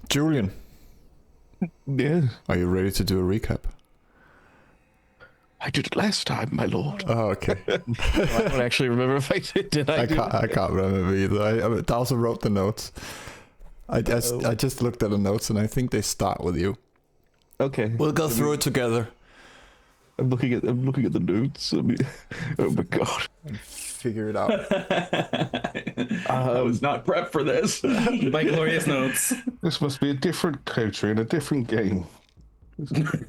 Julian, Yeah, are you ready to do a recap? I did it last time, my lord. Oh, okay. I don't actually remember if I did. Did I? I can't remember either. I also wrote the notes. I just looked at the notes and I think they start with you. Okay. We'll go through it together. I'm looking at the notes. I mean, oh my god. Figure it out. I was not prepped for this. My glorious notes. This must be a different coterie and a different game.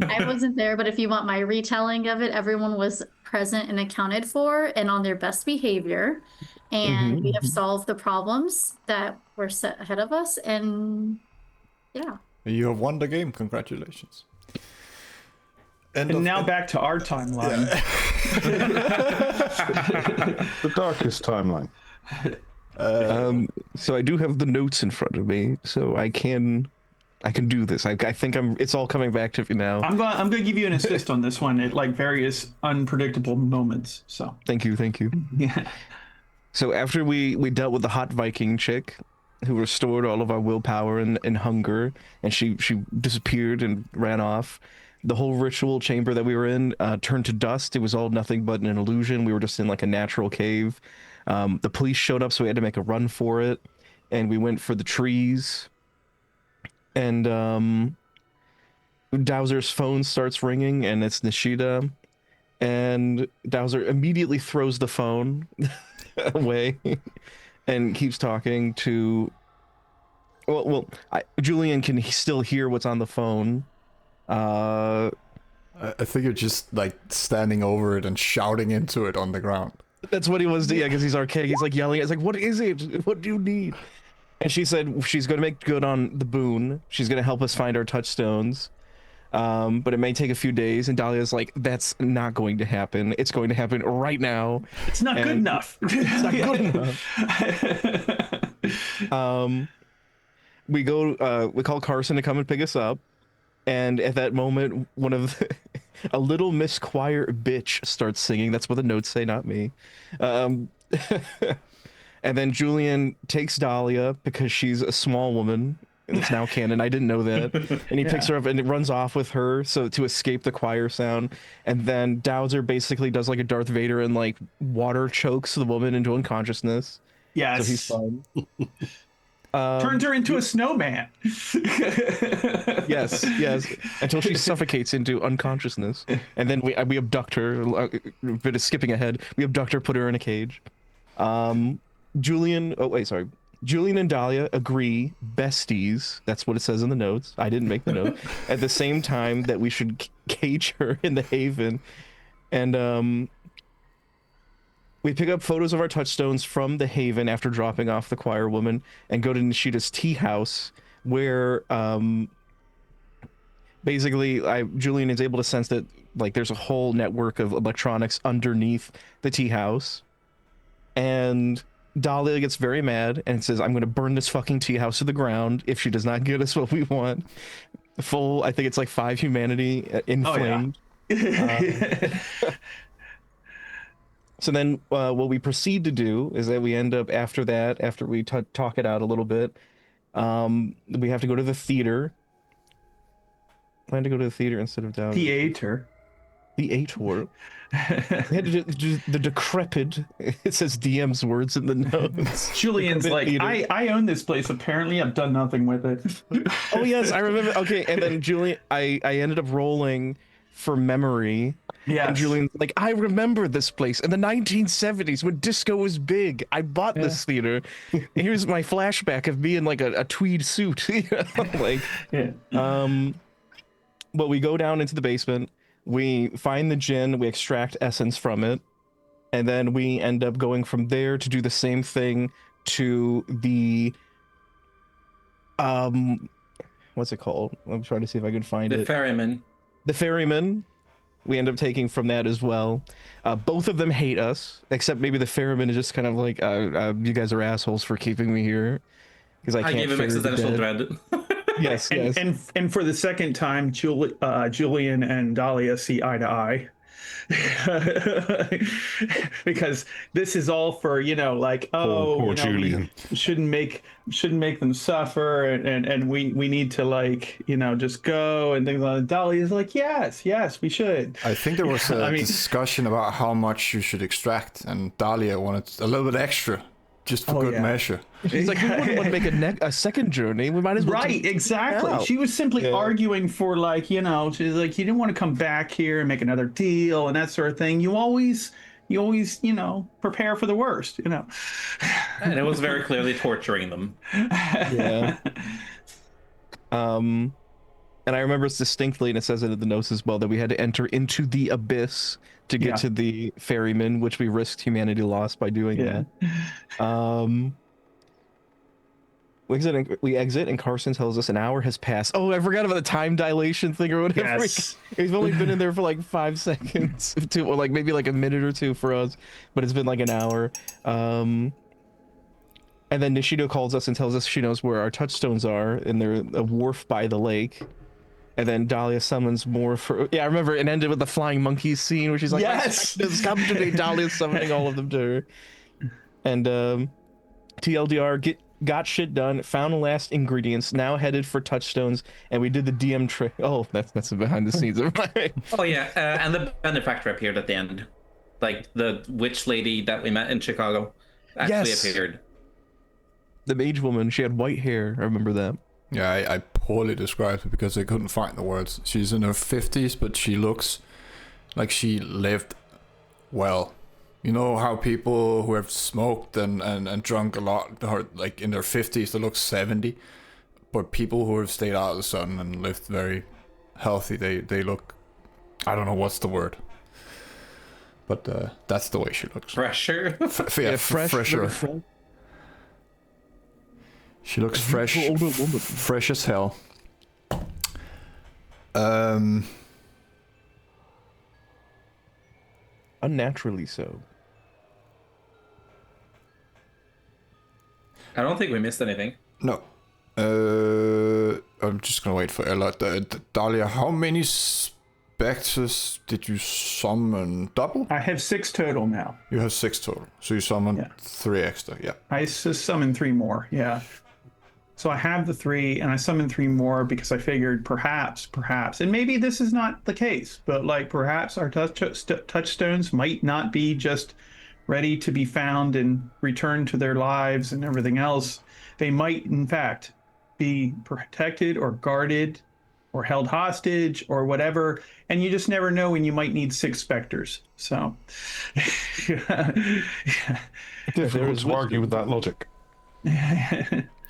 I wasn't there, but if you want my retelling of it, everyone was present and accounted for and on their best behavior. And we have solved the problems that were set ahead of us. And yeah. You have won the game. Congratulations. And now back to our timeline. The darkest timeline. So I do have the notes in front of me, so I can do this. I think it's all coming back to me now. I'm gonna give you an assist on this one at like various unpredictable moments. So Thank you. yeah. So after we dealt with the hot Viking chick, who restored all of our willpower and hunger, and she disappeared and ran off. The whole ritual chamber that we were in turned to dust. It was all nothing but an illusion. We were just in like a natural cave. The police showed up, so we had to make a run for it. And we went for the trees. And Dowser's phone starts ringing, and it's Nishida. And Dowser immediately throws the phone away and keeps talking to... Julian can still hear what's on the phone. I think you're just like standing over it and shouting into it on the ground. That's what he was, yeah, because he's archaic. He's like yelling. It's like, what is it? What do you need? And she said she's going to make good on the boon. She's going to help us find our touchstones. But it may take a few days. And Dahlia's like, that's not going to happen. It's going to happen right now. It's not good enough. It's not good enough. We call Carson to come and pick us up. And at that moment, a little Miss Choir bitch starts singing. That's what the notes say, not me. And then Julian takes Dahlia because she's a small woman. It's now canon. I didn't know that. And he picks her up and it runs off with her to escape the choir sound. And then Dowser basically does like a Darth Vader and like water chokes the woman into unconsciousness. Yes. So he's fine. Turns her into a snowman. Yes, until she suffocates into unconsciousness, and then we abduct her. A bit of skipping ahead. We abduct her, put her in a cage. Julian and Dahlia agree, besties. That's what it says in the notes. I didn't make the note. At the same time that we should cage her in the Haven, and we pick up photos of our touchstones from the Haven after dropping off the choir woman and go to Nishida's tea house where basically Julian is able to sense that like there's a whole network of electronics underneath the tea house. And Dahlia gets very mad and says, I'm going to burn this fucking tea house to the ground if she does not get us what we want. I think it's like 5 humanity inflamed. Oh, yeah. So then what we proceed to do is that we end up after we talk it out a little bit, we have to go to the theater. Plan to go to the theater instead of down. Theater. Theater. We had to do the decrepit. It says DM's words in the notes. Julian's like, I own this place. Apparently, I've done nothing with it. Oh yes, I remember. Okay, and then Julian, I ended up rolling for memory. Yeah. And Julian's like, I remember this place in the 1970s when disco was big. I bought this theater. Here's my flashback of being like a tweed suit. Like, but we go down into the basement. We find the gin. We extract essence from it, and then we end up going from there to do the same thing to the what's it called? I'm trying to see if I can find it. The ferryman. The ferryman. We end up taking from that as well. Both of them hate us, except maybe the ferryman is just kind of like, you guys are assholes for keeping me here. Because I gave him existential dread. Yes. And for the second time, Julian and Dahlia see eye to eye. because this is all for, like, Poor Julian. we shouldn't make them suffer, and we need to, like, just go and things like that. Dahlia's like, yes, we should. I think there was a discussion about how much you should extract, and Dahlia wanted a little bit extra, just for good measure. He's like, we wouldn't want to make a second journey. We might as well. Right, exactly. She was simply arguing for, like, she's like, you didn't want to come back here and make another deal and that sort of thing. You always, prepare for the worst, And it was very clearly torturing them. Yeah. And I remember distinctly, and it says it in the notes as well, that we had to enter into the abyss to get to the ferryman, which we risked humanity loss by doing that. We exit, and Carson tells us an hour has passed. Oh, I forgot about the time dilation thing or whatever. Yes. We've only been in there for like 5 seconds, or like maybe like a minute or two for us, but it's been like an hour. And then Nishido calls us and tells us she knows where our touchstones are, and they're a wharf by the lake. And then Dahlia summons more for... Yeah, I remember it ended with the flying monkeys scene, where she's like, yes! Come today, Dahlia's summoning all of them to her. And TLDR got shit done, found the last ingredients, now headed for touchstones, and we did the DM trick. Oh, that's behind the scenes of my... Oh yeah, and the benefactor appeared at the end. Like, the witch lady that we met in Chicago actually appeared. The mage woman, she had white hair, I remember that. Yeah, I poorly described it because I couldn't find the words. She's in her 50s, but she looks like she lived well. You know how people who have smoked and drunk a lot, are like in their 50s, they look 70. But people who have stayed out of the sun and lived very healthy, they look, I don't know what's the word. But that's the way she looks. Fresher. Fresher. She looks fresh as hell. Unnaturally so. I don't think we missed anything. No. I'm just gonna wait for Ella. Dahlia, how many specters did you summon? Double? I have 6 total now. You have 6 total. So you summoned 3 extra, yeah. I summoned 3 more, yeah. So I have the 3, and I summoned 3 more because I figured perhaps, and maybe this is not the case, but like perhaps our touchstones might not be just ready to be found and returned to their lives and everything else. They might, in fact, be protected or guarded or held hostage or whatever, and you just never know when you might need 6 specters. So, difficult to argue with that logic.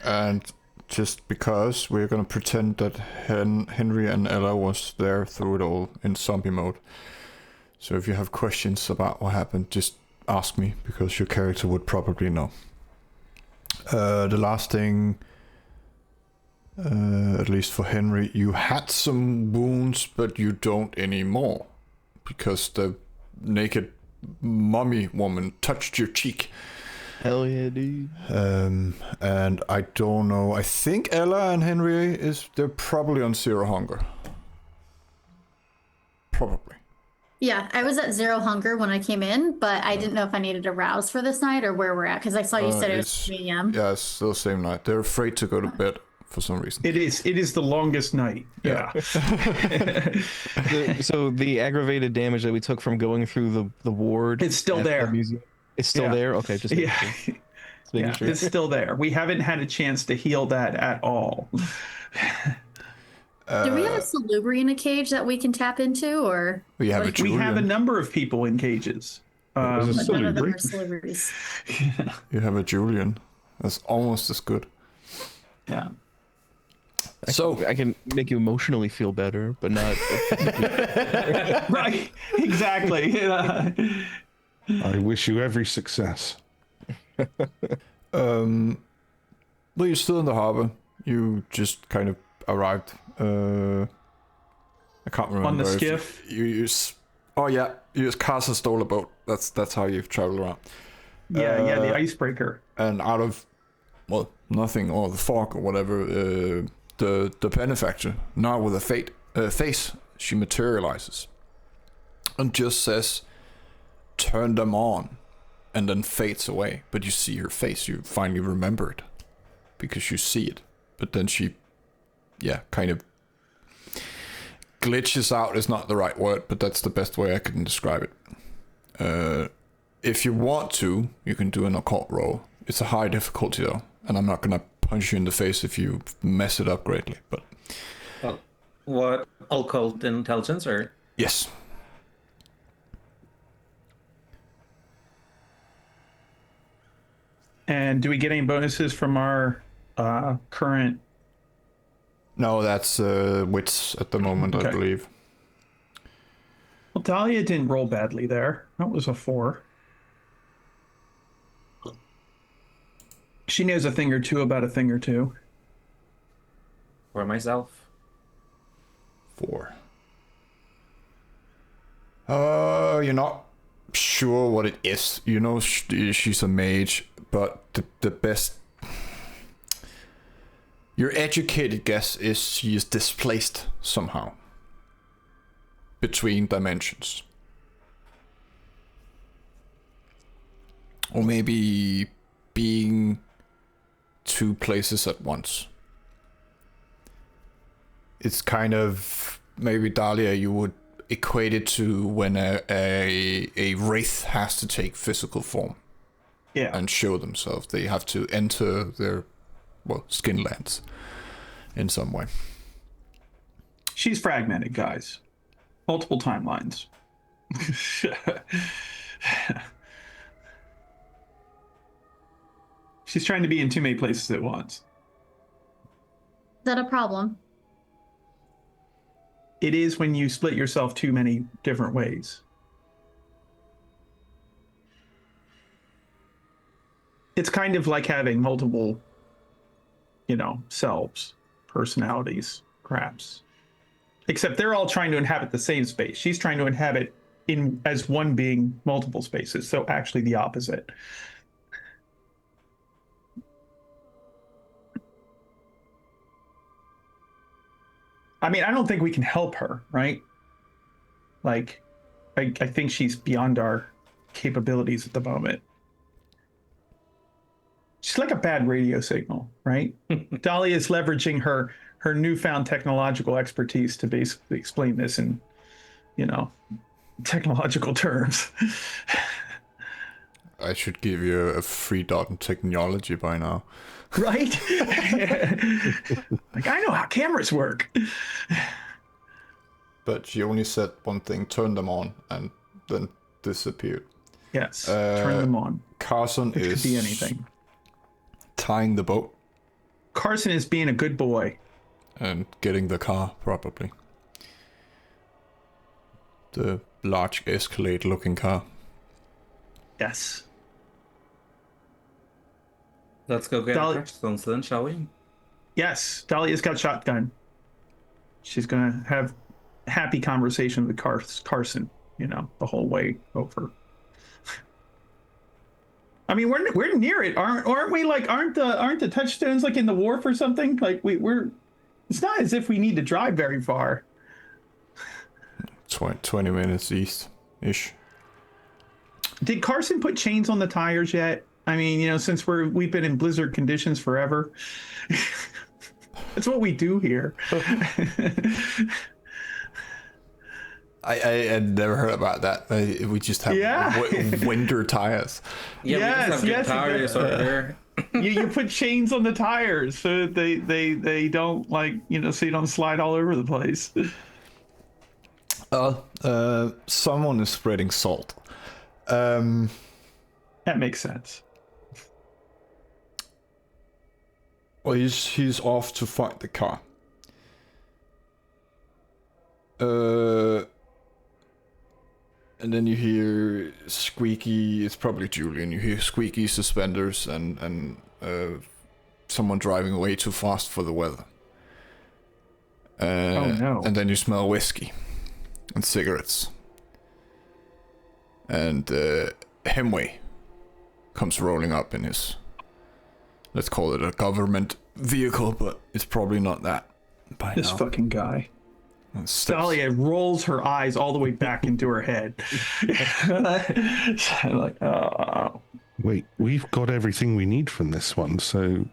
And just because we're gonna pretend that Henry and Ella was there through it all in zombie mode. So if you have questions about what happened, just ask me, because your character would probably know. The last thing, at least for Henry, you had some wounds, but you don't anymore, because the naked mummy woman touched your cheek. Hell yeah, dude. And I don't know. I think Ella and Henry they're probably on 0 hunger. Probably. Yeah, I was at 0 hunger when I came in, but I didn't know if I needed to rouse for this night or where we're at, because I saw you said it was 3 a.m. Yeah, it's still the same night. They're afraid to go to bed for some reason. It is the longest night. Yeah. So the aggravated damage that we took from going through the ward, it's still there. It's still there? Okay, just making sure. It's still there. We haven't had a chance to heal that at all. Do we have a salubri in a cage that we can tap into, or we have We have a number of people in cages. none of them are salubris? You have a Julian. That's almost as good. Yeah. So I can make you emotionally feel better, but not. Right. Exactly. I wish you every success. Well, you're still in the harbor. You just kind of arrived. I can't remember. On the skiff? You use... Oh, yeah. You use Casa stole a boat. That's how you've traveled around. Yeah, the icebreaker. And out of, well, nothing, or the fog or whatever, the benefactor, now with a face, she materializes. and just says, "Turn them on," and then fades away. But you see her face. You finally remember it because you see it. But then she, kind of glitches out is not the right word, but that's the best way I can describe it. If you want to, you can do an occult roll. It's a high difficulty though, and I'm not gonna punch you in the face if you mess it up greatly. But what, occult intelligence or? Yes. And do we get any bonuses from our current? No, that's wits at the moment, I Okay. believe. Well, Dahlia didn't roll badly there. That was a 4. She knows a thing or two about a thing or two. For myself. 4. You're not sure what it is. You know she's a mage, but the best... Your educated guess is she is displaced somehow. Between dimensions. Or maybe being 2 places at once. It's kind of, maybe Dahlia, you would equate it to when a wraith has to take physical form. Yeah. And show themselves. They have to enter their, skinlands in some way. She's fragmented, guys. Multiple timelines. She's trying to be in too many places at once. Is that a problem? It is when you split yourself too many different ways. It's kind of like having multiple, selves, personalities, perhaps. Except they're all trying to inhabit the same space. She's trying to inhabit as one being multiple spaces. So actually the opposite. I mean, I don't think we can help her, right? Like, I think she's beyond our capabilities at the moment. She's like a bad radio signal, right? Dahlia is leveraging her newfound technological expertise to basically explain this in, technological terms. I should give you a free dot in technology by now. Right? Like, I know how cameras work. But she only said one thing, turn them on, and then disappeared. Yes, turn them on. Carson It is could be anything. tying the boat Carson is being a good boy. and getting the car, probably. The large Escalade looking car. Yes. Let's go get Dolly- touchstones then, shall we? Yes, Dahlia's got shotgun. She's gonna have happy conversation with Carson, the whole way over. I mean, we're near it, aren't we? Like, aren't the touchstones like in the wharf or something? Like we're. It's not as if we need to drive very far. 20 minutes east-ish. Did Carson put chains on the tires yet? I mean, since we've been in blizzard conditions forever. That's what we do here. I had never heard about that. We just have winter tires. Yeah, Yes, we yes, just have good tires over here. you put chains on the tires so they don't so you don't slide all over the place. Someone is spreading salt. That makes sense. Well, he's off to find the car. And then you hear squeaky. It's probably Julian. You hear squeaky suspenders and someone driving way too fast for the weather. Oh no! And then you smell whiskey and cigarettes. And Hemway comes rolling up in his, let's call it a government vehicle, but it's probably not that by This now. fucking guy. Dahlia rolls her eyes all the way back into her head. Like, oh. Wait, we've got everything we need from this one, so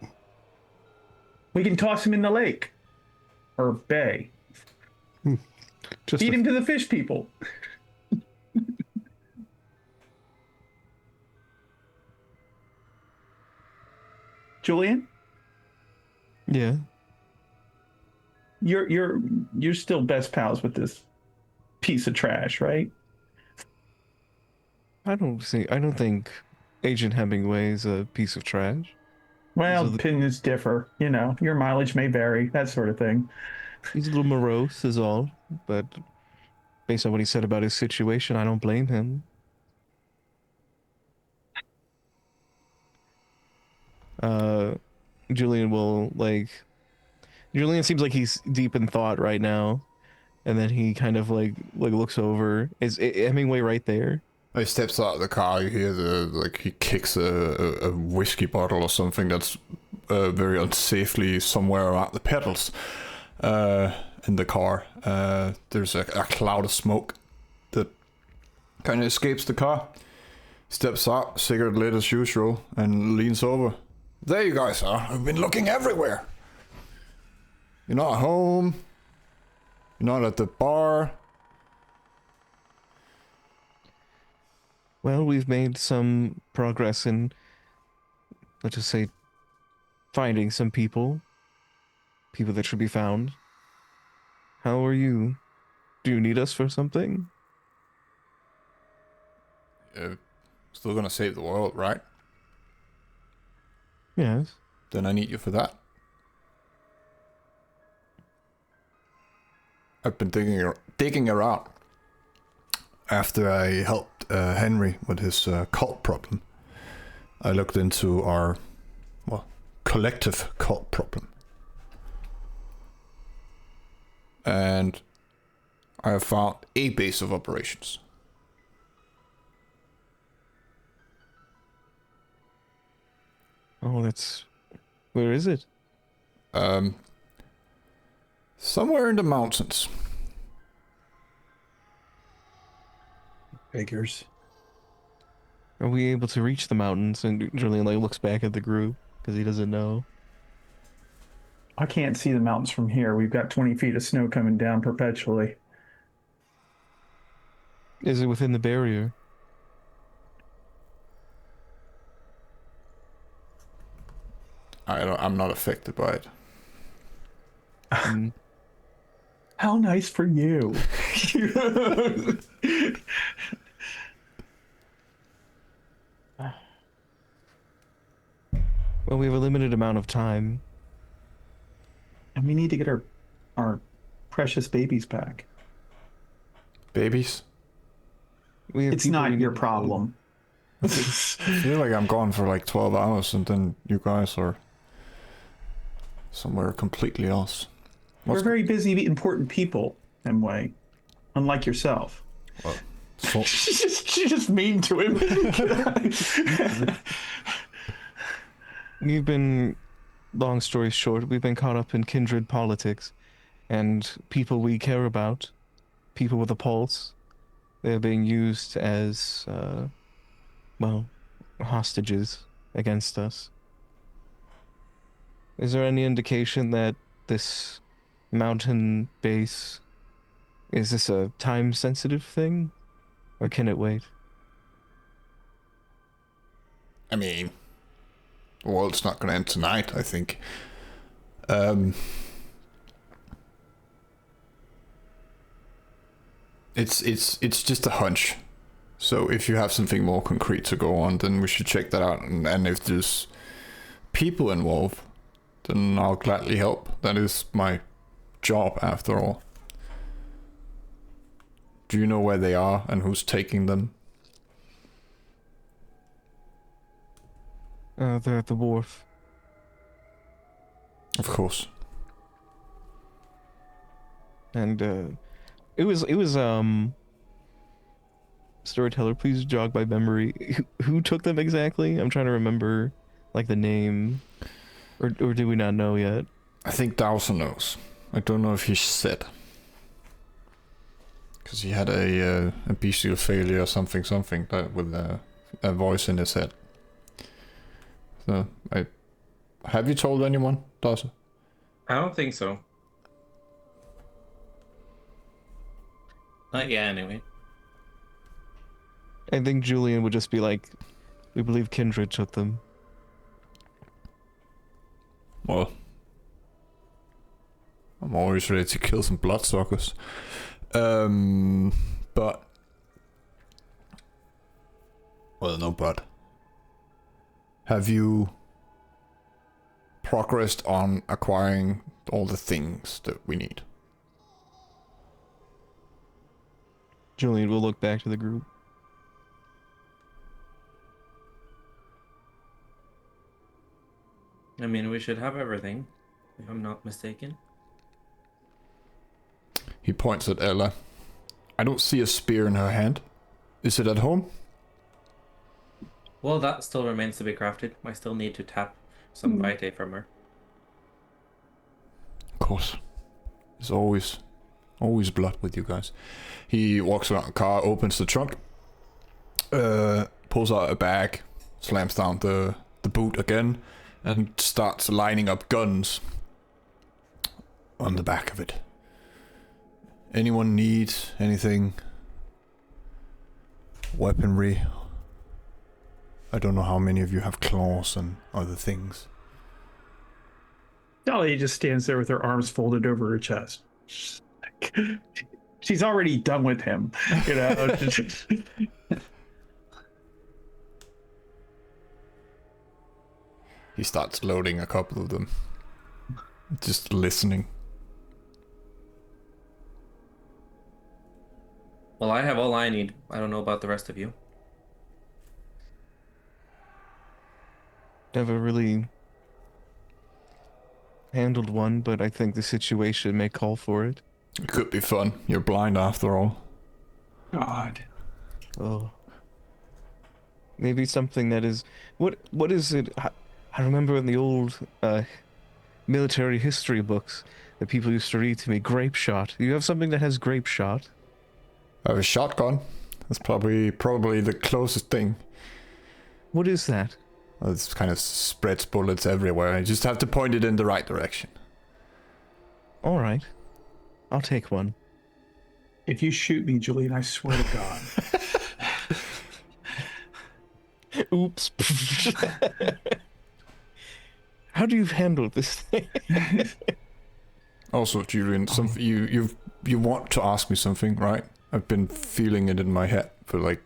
We can toss him in the lake or bay. just Feed him to the fish people. Julian, Yeah. you're still best pals with this piece of trash, right? I don't think Agent Hemingway is a piece of trash. Well, So the- opinions differ. You know, your mileage may vary, that sort of thing. He's a little morose, is all. But based on what he said about his situation, I don't blame him. Julian will Julian seems like he's deep in thought right now, and then he kind of like looks over. Is Hemingway right there? He steps out of the car. You hear he kicks a whiskey bottle or something that's very unsafely somewhere around the pedals in the car. There's a cloud of smoke that kind of escapes the car. Steps out, cigarette lit as usual, and leans over. There you guys are. I've been looking everywhere. You're not at home. You're not at the bar. Well, we've made some progress in, let's just say, finding some people that should be found. How are you? Do you need us for something? Still gonna save the world, right? Yes. Then I need you for that. I've been digging around after I helped Henry with his cult problem. I looked into our, collective cult problem. And I have found a base of operations. Oh, where is it? Somewhere in the mountains. Figures. Are we able to reach the mountains? And Julian looks back at the group because he doesn't know. I can't see the mountains from here. We've got 20 feet of snow coming down perpetually. Is it within the barrier? I'm not affected by it. Mm. How nice for you. Well, we have a limited amount of time. And we need to get our precious babies back. Babies? We have It's people not we your need to- problem. I feel like I'm gone for like 12 hours and then you guys are somewhere completely else. We're very busy, important people, Emway. Unlike yourself. Well, so, She just mean to him. We've been, long story short, we've been caught up in kindred politics, and people we care about, people with a pulse, they're being used as, hostages against us. Is there any indication that this mountain base, is this a time-sensitive thing, or can it wait? I mean, the world's not going to end tonight, I think. It's just a hunch. So if you have something more concrete to go on, then we should check that out. And if there's people involved, then I'll gladly help. That is my job, after all. Do you know where they are and who's taking them? They're at the wharf. Of course. And it was storyteller, please jog my memory. Who took them exactly? I'm trying to remember like the name, or do we not know yet? I think Dawson knows. I don't know if he said. Because he had a bestial failure or something that with a voice in his head. So, have you told anyone, Darcy? I don't think so. Not yet, anyway. I think Julian would just be like, we believe Kindred took them. Well, I'm always ready to kill some bloodsuckers. But... Well, no but. Have you progressed on acquiring all the things that we need? Julian will look back to the group. I mean, we should have everything, if I'm not mistaken. He points at Ella. I don't see a spear in her hand. Is it at home? Well, that still remains to be crafted. I still need to tap some vitae from her. Of course. There's always blood with you guys. He walks around the car, opens the trunk, pulls out a bag, slams down the boot again, and starts lining up guns on the back of it. Anyone need anything? Weaponry? I don't know how many of you have claws and other things. Dolly just stands there with her arms folded over her chest. She's already done with him, you know. He starts loading a couple of them. Just listening. Well, I have all I need. I don't know about the rest of you. Never really handled one, but I think the situation may call for it. It could be fun. You're blind after all. God. Oh. Maybe something that is... What is it? I remember in the old military history books that people used to read to me, grape shot. You have something that has grape shot? I have a shotgun. That's probably the closest thing. What is that? Well, it kind of spreads bullets everywhere. You just have to point it in the right direction. All right. I'll take one. If you shoot me, Julian, I swear to God. Oops. How do you handle this thing? Also, Julian, you want to ask me something, right? I've been feeling it in my head for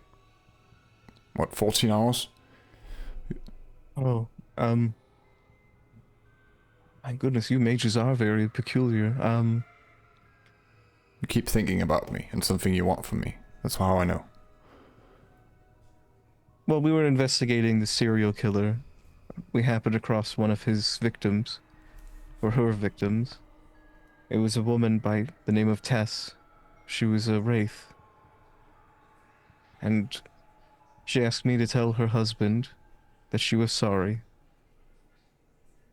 14 hours? Oh, my goodness, you mages are very peculiar. You keep thinking about me and something you want from me. That's how I know. Well, we were investigating the serial killer. We happened across one of his victims, or her victims. It was a woman by the name of Tess. She was a wraith. And she asked me to tell her husband that she was sorry.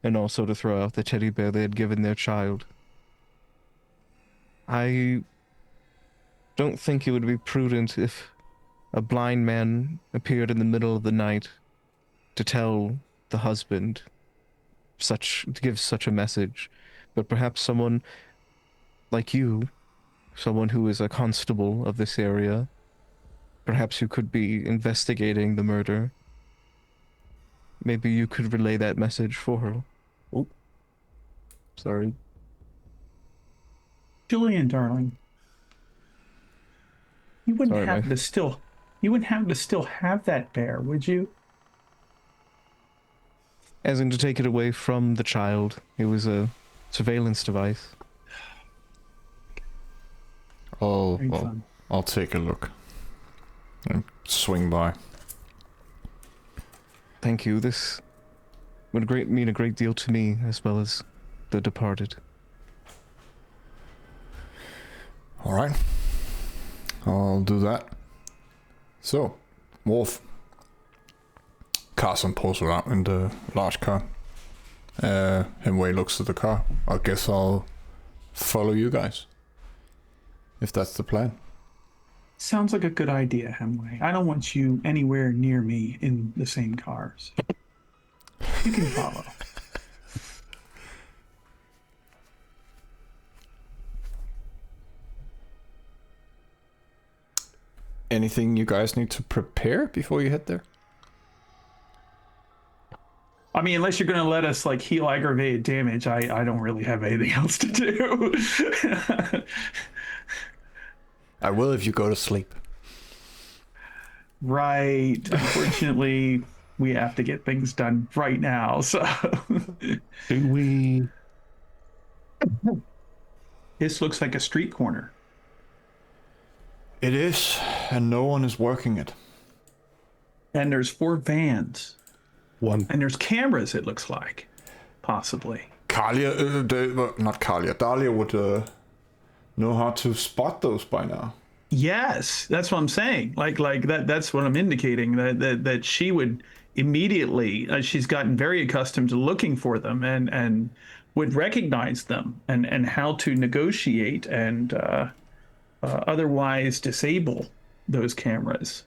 And also to throw out the teddy bear they had given their child. I don't think it would be prudent if a blind man appeared in the middle of the night to tell the husband to give such a message, but perhaps someone like you, someone who is a constable of this area, perhaps you could be investigating the murder. Maybe you could relay that message for her. Oh, sorry. Julian, darling. You wouldn't Sorry, happen Mike. to still have that bear, would you? As in to take it away from the child. It was a surveillance device. Very fun. I'll take a look. And swing by. Thank you. This would mean a great deal to me, as well as the departed. Alright. I'll do that. So, Wolf. Carson pulls her out in the large car. Hemway looks at the car. I guess I'll follow you guys. If that's the plan. Sounds like a good idea, Hemway. I don't want you anywhere near me in the same cars. You can follow. Anything you guys need to prepare before you head there? I mean, unless you're going to let us like heal aggravated damage, I don't really have anything else to do. I will if you go to sleep. Right. Unfortunately, we have to get things done right now. So Do we? this looks like a street corner. It is, and no one is working it. And there's 4 vans. One. And there's cameras, it looks like. Possibly. Kalia, not Kalia, Dahlia would know how to spot those by now. Yes, that's what I'm saying. Like that's what I'm indicating, that she would immediately, she's gotten very accustomed to looking for them and would recognize them and how to negotiate and otherwise disable those cameras.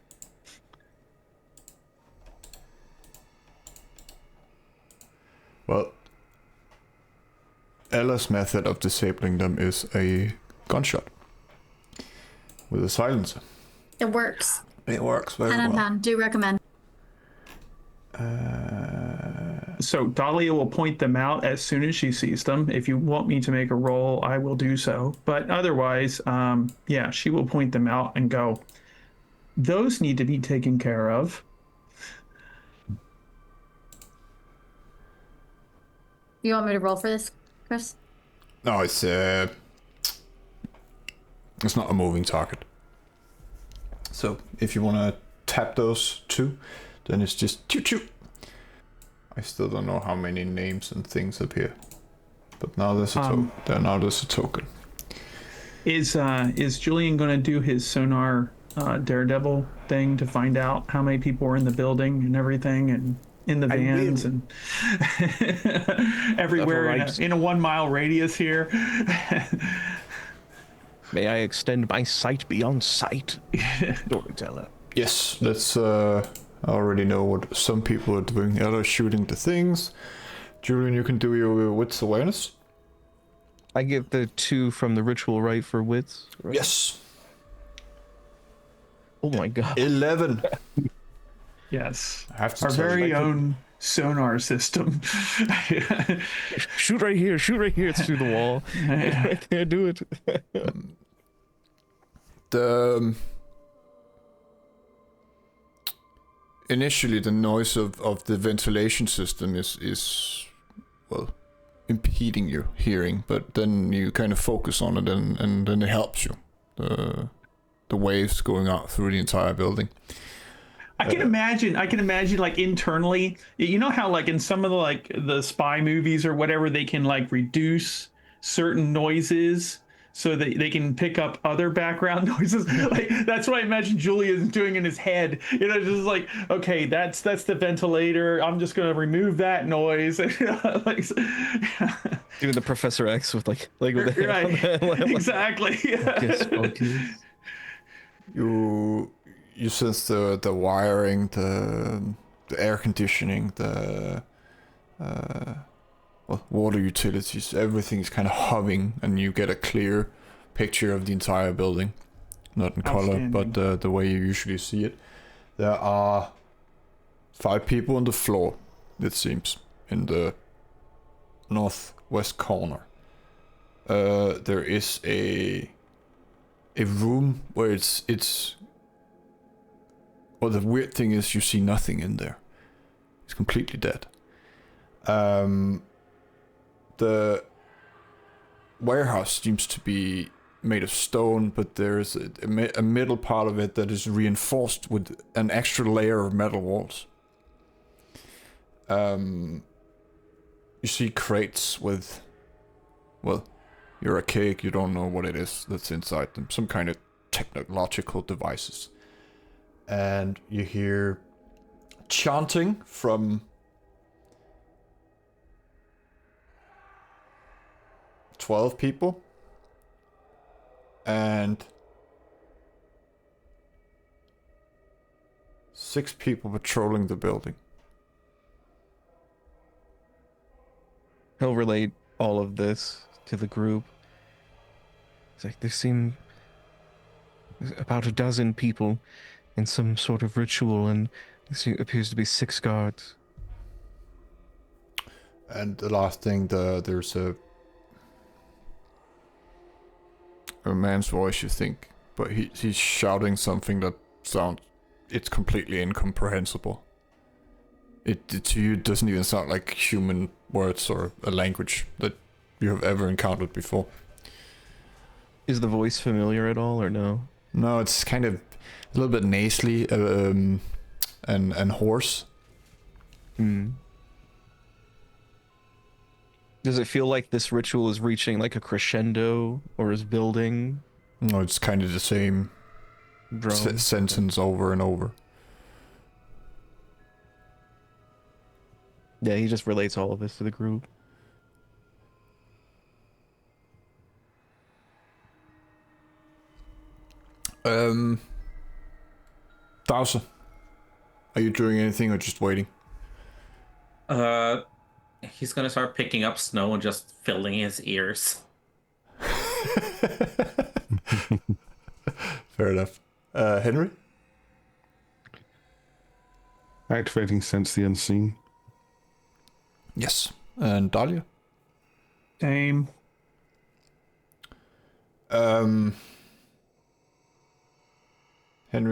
Well, Ella's method of disabling them is a gunshot with a silencer. It works. It works very Hand in well. hand. Do recommend. So Dahlia will point them out as soon as she sees them. If you want me to make a roll, I will do so. But otherwise, yeah, she will point them out and go, those need to be taken care of. You want me to roll for this, Chris? No, it's not a moving target. So if you want to tap those 2, then it's just choo choo. I still don't know how many names and things appear, but now there's a now there's a token. Is Julian going to do his sonar daredevil thing to find out how many people are in the building and everything and in the vans and everywhere in a 1 mile radius here? May I extend my sight beyond sight? Storyteller. Yes, that's I already know what some people are doing. Ella's shooting the things. Julian, you can do your wits awareness. I get the 2 from the ritual right for wits. Right? Yes. Oh my god. 11. Yes. I have to Our tell very you. own sonar system. Shoot right here. Shoot right here. It's through the wall. Right there. Do it. Initially the noise of the ventilation system is well impeding your hearing, but then you kind of focus on it and then it helps you. The waves going out through the entire building. I can imagine like internally, you know how like in some of the like the spy movies or whatever, they can like reduce certain noises so that they can pick up other background noises. Like that's what I imagine Julian's doing in his head. You know, just like, okay, that's the ventilator. I'm just gonna remove that noise. Like, Doing the Professor X with like with the right. hand on the- Exactly. You sense the wiring, the air conditioning, the water utilities, everything's kind of humming, and you get a clear picture of the entire building. Not in color, but the way you usually see it. There are 5 people on the floor, it seems, in the northwest corner. There is a room where it's well, the weird thing is you see nothing in there. It's completely dead. The warehouse seems to be made of stone, but there's a middle part of it that is reinforced with an extra layer of metal walls. You see crates with, well, you're a cake, you don't know what it is that's inside them. Some kind of technological devices. And you hear chanting from 12 people, and 6 people patrolling the building. He'll relate all of this to the group. It's like there seem about a dozen people in some sort of ritual, and there appears to be 6 guards. And the last thing, there's a man's voice, you think, but he's shouting something that sounds, it's completely incomprehensible. It to you doesn't even sound like human words or a language that you have ever encountered before. Is the voice familiar at all, or no? No, it's kind of a little bit nasally, and hoarse. Does it feel like this ritual is reaching like a crescendo, or is building? No, it's kind of the same sentence over and over. Yeah, he just relates all of this to the group. Dowser, are you doing anything or just waiting? He's gonna start picking up snow and just filling his ears. Fair enough. Henry? Activating Sense the Unseen. Yes. And Dahlia? Same. Henry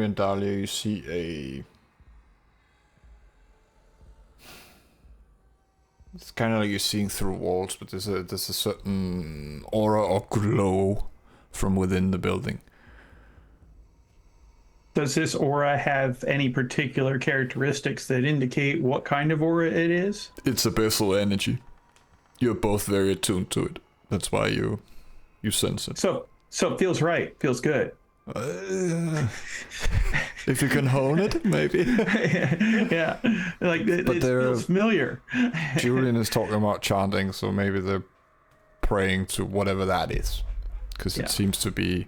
and Dahlia, you see it's kind of like you're seeing through walls, but there's a certain aura or glow from within the building. Does this aura have any particular characteristics that indicate what kind of aura it is? It's abyssal energy. You're both very attuned to it. That's why you sense it. So it feels right. Feels good. If you can hone it, maybe. Yeah, like it feels familiar. Julian is talking about chanting, so maybe they're praying to whatever that is, because it seems to be.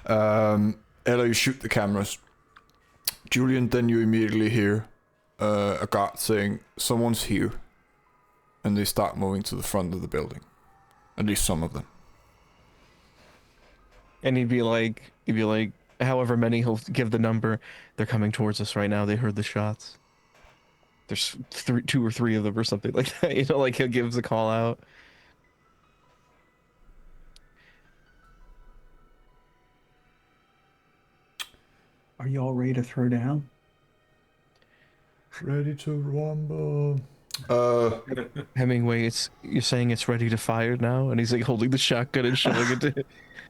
Ella, you shoot the cameras. Julian, then you immediately hear a guard saying, "Someone's here," and they start moving to the front of the building. At least some of them. And he'd be like, however many, he'll give the number. They're coming towards us right now. They heard the shots. There's 2 or 3 of them or something like that. You know, like he'll give the call out. Are you all ready to throw down? Ready to rumble. Hemingway, you're saying it's ready to fire now, and he's like holding the shotgun and showing it to.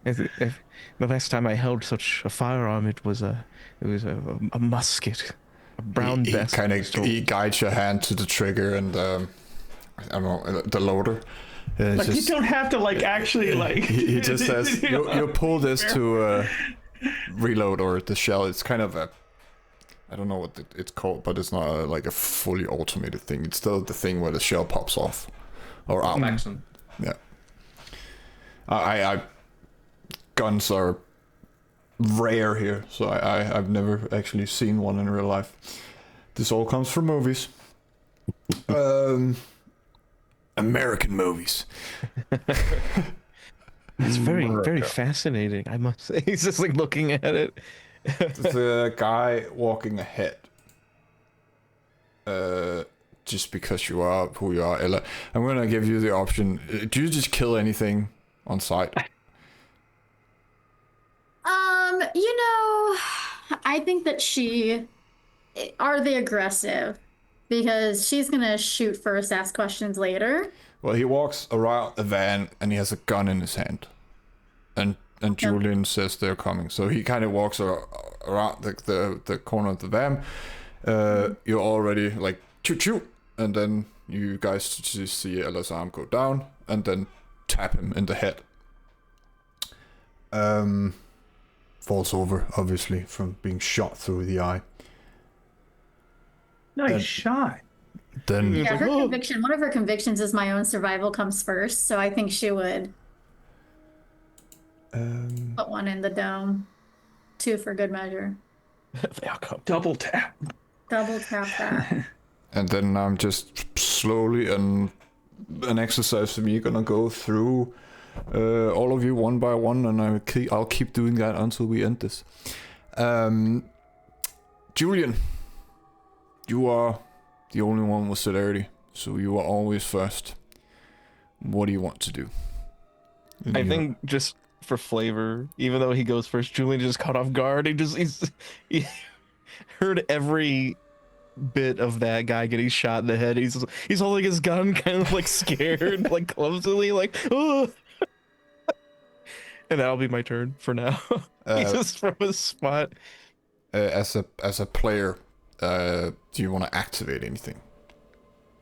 The last time I held such a firearm, it was a musket, a brown best. He guides your hand to the trigger and I don't know, the loader. Like you don't have to actually He just says you pull this to reload or the shell. It's kind of a, I don't know what it's called, but it's not like a fully automated thing. It's still the thing where the shell pops off or out. Action. Yeah. I guns are rare here, so I've never actually seen one in real life. This all comes from movies. American movies. It's very fascinating, I must say. He's just like looking at it. There's a guy walking ahead. Just because you are who you are, Ella. I'm gonna give you the option. Do you just kill anything on sight? I think that are they aggressive? Because she's gonna shoot first, ask questions later. Well, he walks around the van and he has a gun in his hand. And Julian says they're coming. So he kind of walks around the corner of the van. You're already like, choo-choo. And then you guys just see Ella's arm go down and then tap him in the head. Falls over, obviously, from being shot through the eye. Nice shot. Then Yeah, her conviction. One of her convictions is my own survival comes first, so I think she would put one in the dome. 2 for good measure. The outcome. Double tap. Double tap that. And then I'm just slowly and an exercise for me gonna go through all of you one by one, and I'll keep doing that until we end this. Julian, you are the only one with celerity, so you are always first. What do you want to do? I think just for flavor, even though he goes first, Julian just caught off guard. He heard every bit of that guy getting shot in the head. He's holding his gun, kind of like scared, like clumsily, like oh. And that'll be my turn for now. He's just from his spot. As a player, do you want to activate anything?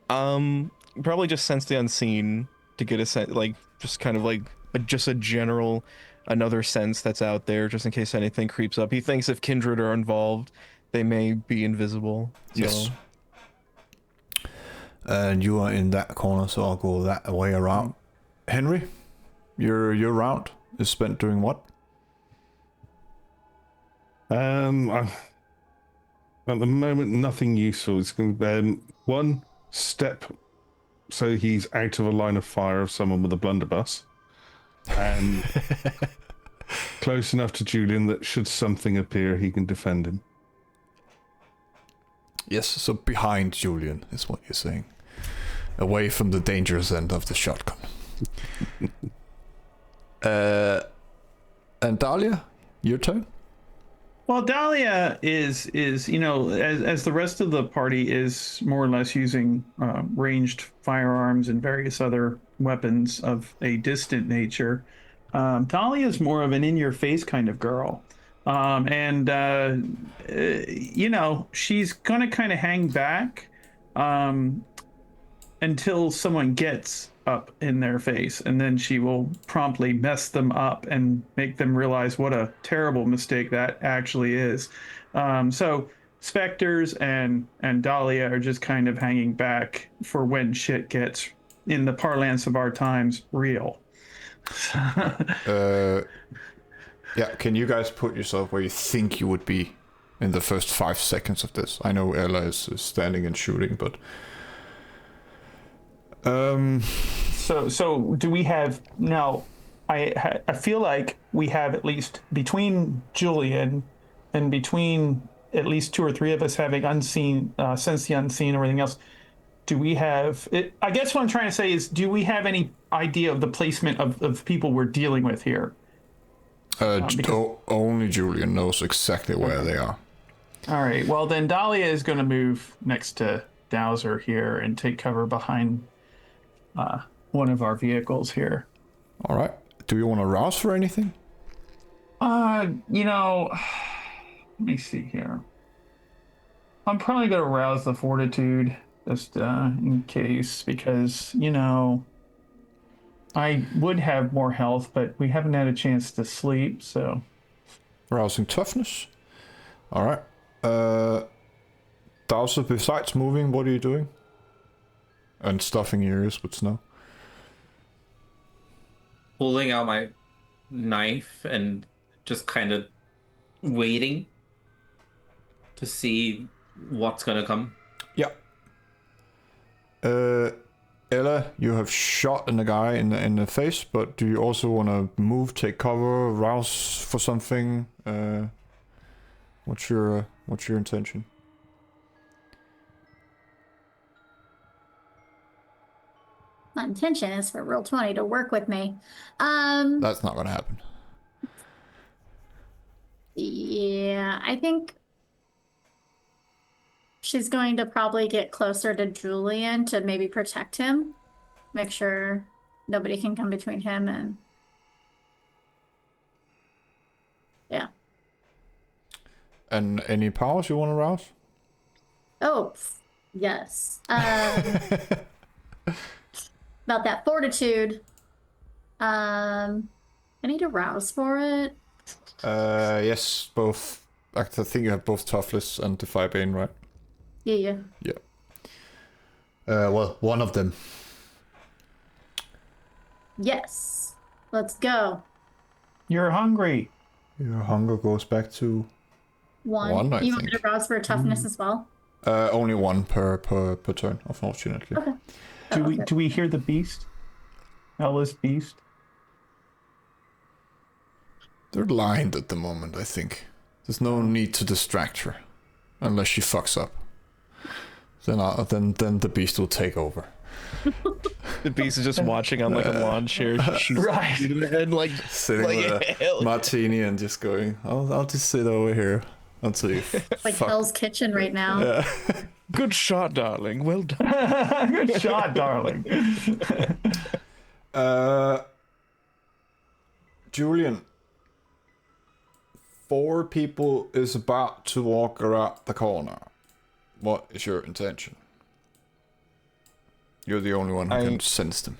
Probably just sense the unseen to get a sense, like just kind of like just a general another sense that's out there, just in case anything creeps up. He thinks if kindred are involved, they may be invisible. So. Yes. And you are in that corner, so I'll go that way around. Henry, your round is spent doing what? At the moment, nothing useful. It's going to one step, so he's out of a line of fire of someone with a blunderbuss, and close enough to Julian that should something appear, he can defend him. Yes, so behind Julian is what you're saying. Away from the dangerous end of the shotgun. And Dahlia, your turn? Well, Dahlia is as the rest of the party is more or less using ranged firearms and various other weapons of a distant nature. Dahlia is more of an in-your-face kind of girl. She's gonna kind of hang back until someone gets up in their face, and then she will promptly mess them up and make them realize what a terrible mistake that actually is. So Spectres and Dahlia are just kind of hanging back for when shit gets, in the parlance of our times, real. Yeah, can you guys put yourself where you think you would be in the first 5 seconds of this? I know Ella is standing and shooting, but... So do we have... Now, I feel like we have at least, between Julian and between at least 2 or 3 of us having unseen, sense the unseen or anything else, do we have... I guess what I'm trying to say is, do we have any idea of the placement of people we're dealing with here? Only Julian knows exactly where they are. All right. Well, then Dahlia is going to move next to Dowser here and take cover behind one of our vehicles here. All right. Do you want to rouse for anything? Let me see here. I'm probably going to rouse the fortitude just in case, because, I would have more health, but we haven't had a chance to sleep, so... Rousing toughness. All right. Dowser, besides moving, what are you doing? And stuffing your ears with snow. Pulling out my knife and just kind of waiting to see what's gonna come. Yeah. Ella, you have shot in the guy in the face, but do you also want to move, take cover, rouse for something? What's your intention? My intention is for Roll20 to work with me. That's not gonna happen. Yeah, I think she's going to probably get closer to Julian to maybe protect him. Make sure nobody can come between him and... Yeah. And any powers you want to rouse? Oh, yes. About that fortitude. I need to rouse for it. Yes, both. I think you have both Toughness and Defy Bane, right? Yeah. Yeah. Well, one of them. Yes. Let's go. You're hungry. Your hunger goes back to One. I You want me think. to browse for toughness as well? Only one per turn, unfortunately. Okay. Do we hear the beast? Ella's beast? They're lined at the moment, I think. There's no need to distract her. Unless she fucks up. Then the beast will take over. The beast is just watching on like a lawn chair. She's Right. and like Sitting like, with hell a yeah. martini and just going, I'll just sit over here until you Like fuck. Hell's Kitchen right now. Yeah. Good shot, darling. Well done. Good shot, darling. Julian, 4 people is about to walk around the corner. What is your intention? You're the only one who can sense them.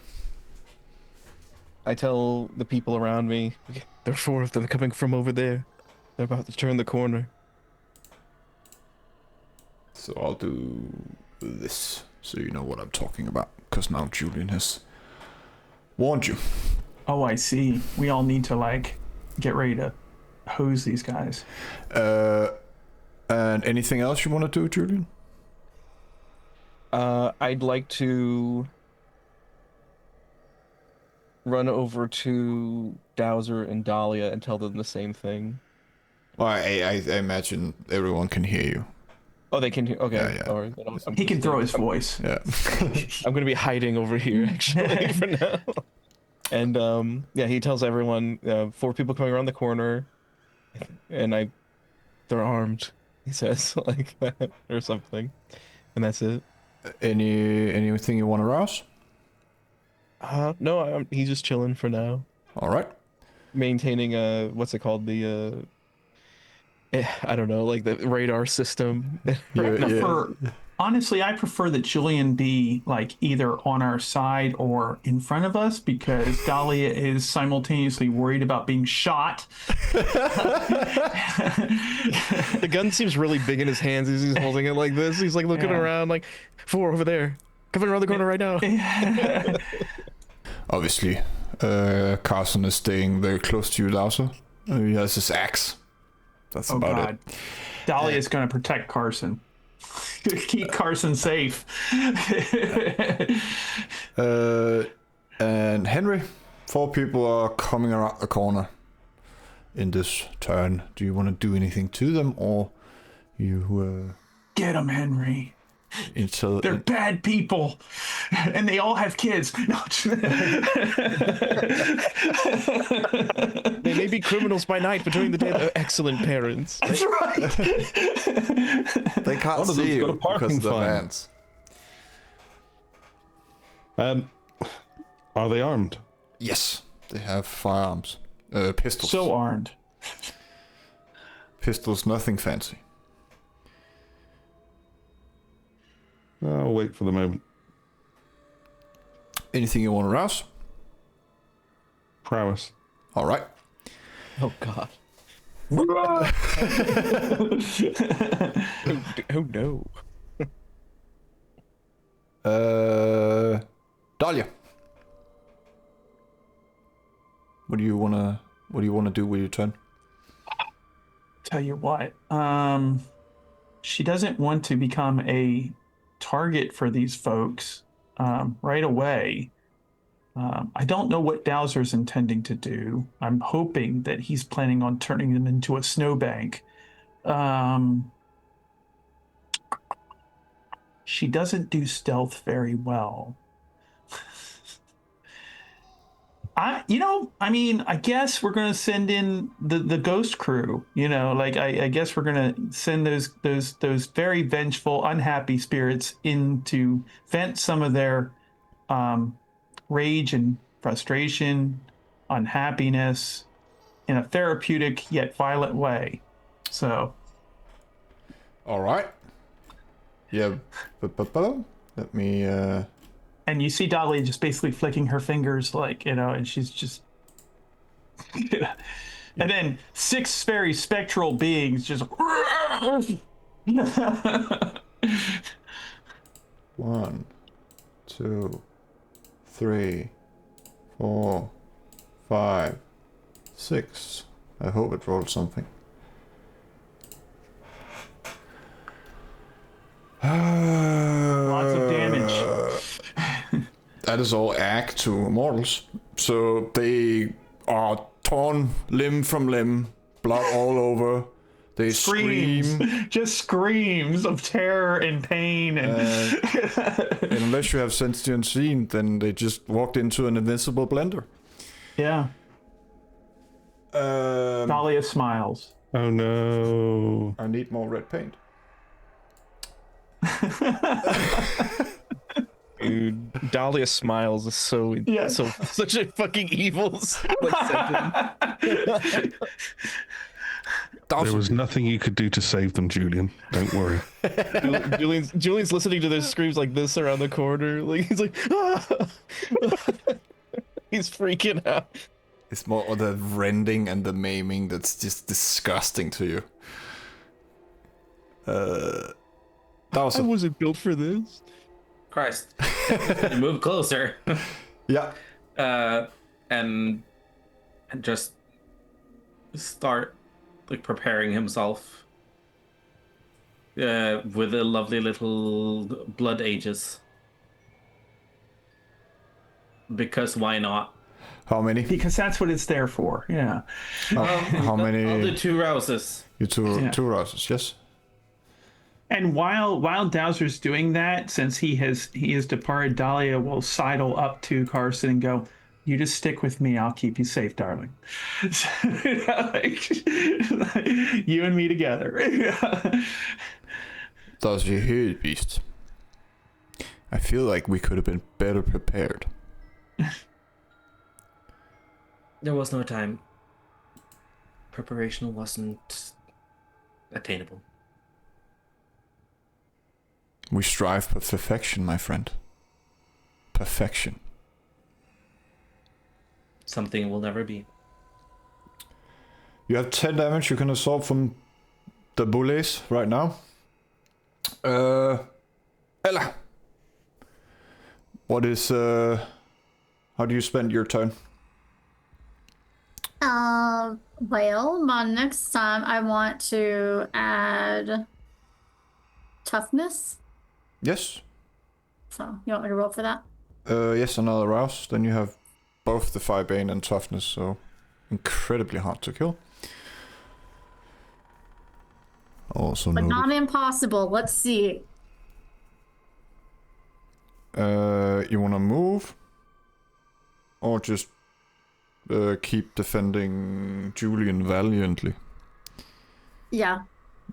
I tell the people around me, there are 4 of them coming from over there. They're about to turn the corner. So I'll do this, so you know what I'm talking about. Because now Julian has warned you. Oh, I see. We all need to like get ready to hose these guys. And anything else you want to do, Julian? I'd like to run over to Dowser and Dahlia and tell them the same thing. Well, I imagine everyone can hear you. Oh, they can hear. Okay. Yeah. All right, He can throw his voice. Yeah. I'm gonna be hiding over here actually for now. And yeah, he tells everyone 4 people coming around the corner, and they're armed. He says like that or something, and that's it. Anything you want to rouse? No, he's just chilling for now, All right. maintaining what's it called, the I don't know, like the radar system. Honestly, I prefer that Julian be like either on our side or in front of us because Dahlia is simultaneously worried about being shot. The gun seems really big in his hands as he's holding it like this. He's like looking around, like 4 over there, coming around the corner right now. Obviously, Carson is staying very close to you, Dowser. He has his axe. That's about it. Dahlia is going to protect Carson. Keep Carson safe. And Henry, 4 people are coming around the corner in this turn. Do you want to do anything to them, or you Get them, Henry. They're bad people, and they all have kids. No. They may be criminals by night, but during the day they're excellent parents. That's right. They can't One of see them's you got a parking because of the fine. vans. Are they armed? Yes, they have firearms. Pistols. So armed. Pistols, nothing fancy. I'll wait for the moment. Anything you want to rouse? Prowess. All right. Oh God. Oh no. Dahlia. What do you wanna do with your turn? Tell you what, she doesn't want to become a target for these folks right away. I don't know what Dowser's intending to do. I'm hoping that he's planning on turning them into a snowbank. She doesn't do stealth very well. I guess we're gonna send in the ghost crew. I guess we're gonna send those very vengeful, unhappy spirits in to vent some of their rage and frustration, unhappiness, in a therapeutic yet violent way. So, All right. Yeah. Let me. and you see Dahlia just basically flicking her fingers, and she's just. And then 6 very spectral beings just. 1, 2, 3, 4, 5, 6. I hope it rolled something. is all ag to mortals. So they are torn limb from limb, blood all over. They Screams, scream. just screams of terror and pain, and And unless you have sentient seen, then they just walked into an invincible blender. yeah. Dahlia smiles. Oh no. I need more red paint. Dude, Dahlia smiles is so Yeah. so such a fucking evil sentence. There was nothing you could do to save them, Julian. Don't worry. Julian's listening to their screams like this around the corner. Like he's like, ah! He's freaking out. It's more the rending and the maiming that's just disgusting to you. That was I wasn't built for this. Christ. Move closer. yeah. And just start like preparing himself with a lovely little blood ages. Because why not? How many? Because that's what it's there for. Yeah. How many? I'll do 2 rouses. You two, Yeah. 2 roses, yes. And while Dowser's doing that, since he has departed, Dahlia will sidle up to Carson and go, "You just stick with me. I'll keep you safe, darling." You and me together. Does you hear it, beast? I feel like we could have been better prepared. There was no time. Preparation wasn't attainable. We strive for perfection, my friend. Perfection. Something will never be. You have 10 damage you can absorb from the bullets right now. Ella. What is, how do you spend your turn? Well, my next time I want to add toughness. Yes. So you want me to roll for that? Yes, another rouse. Then you have both the fire bane and toughness, so incredibly hard to kill. Also But noted. not impossible. Let's see. You wanna move? Or just keep defending Julian valiantly? Yeah.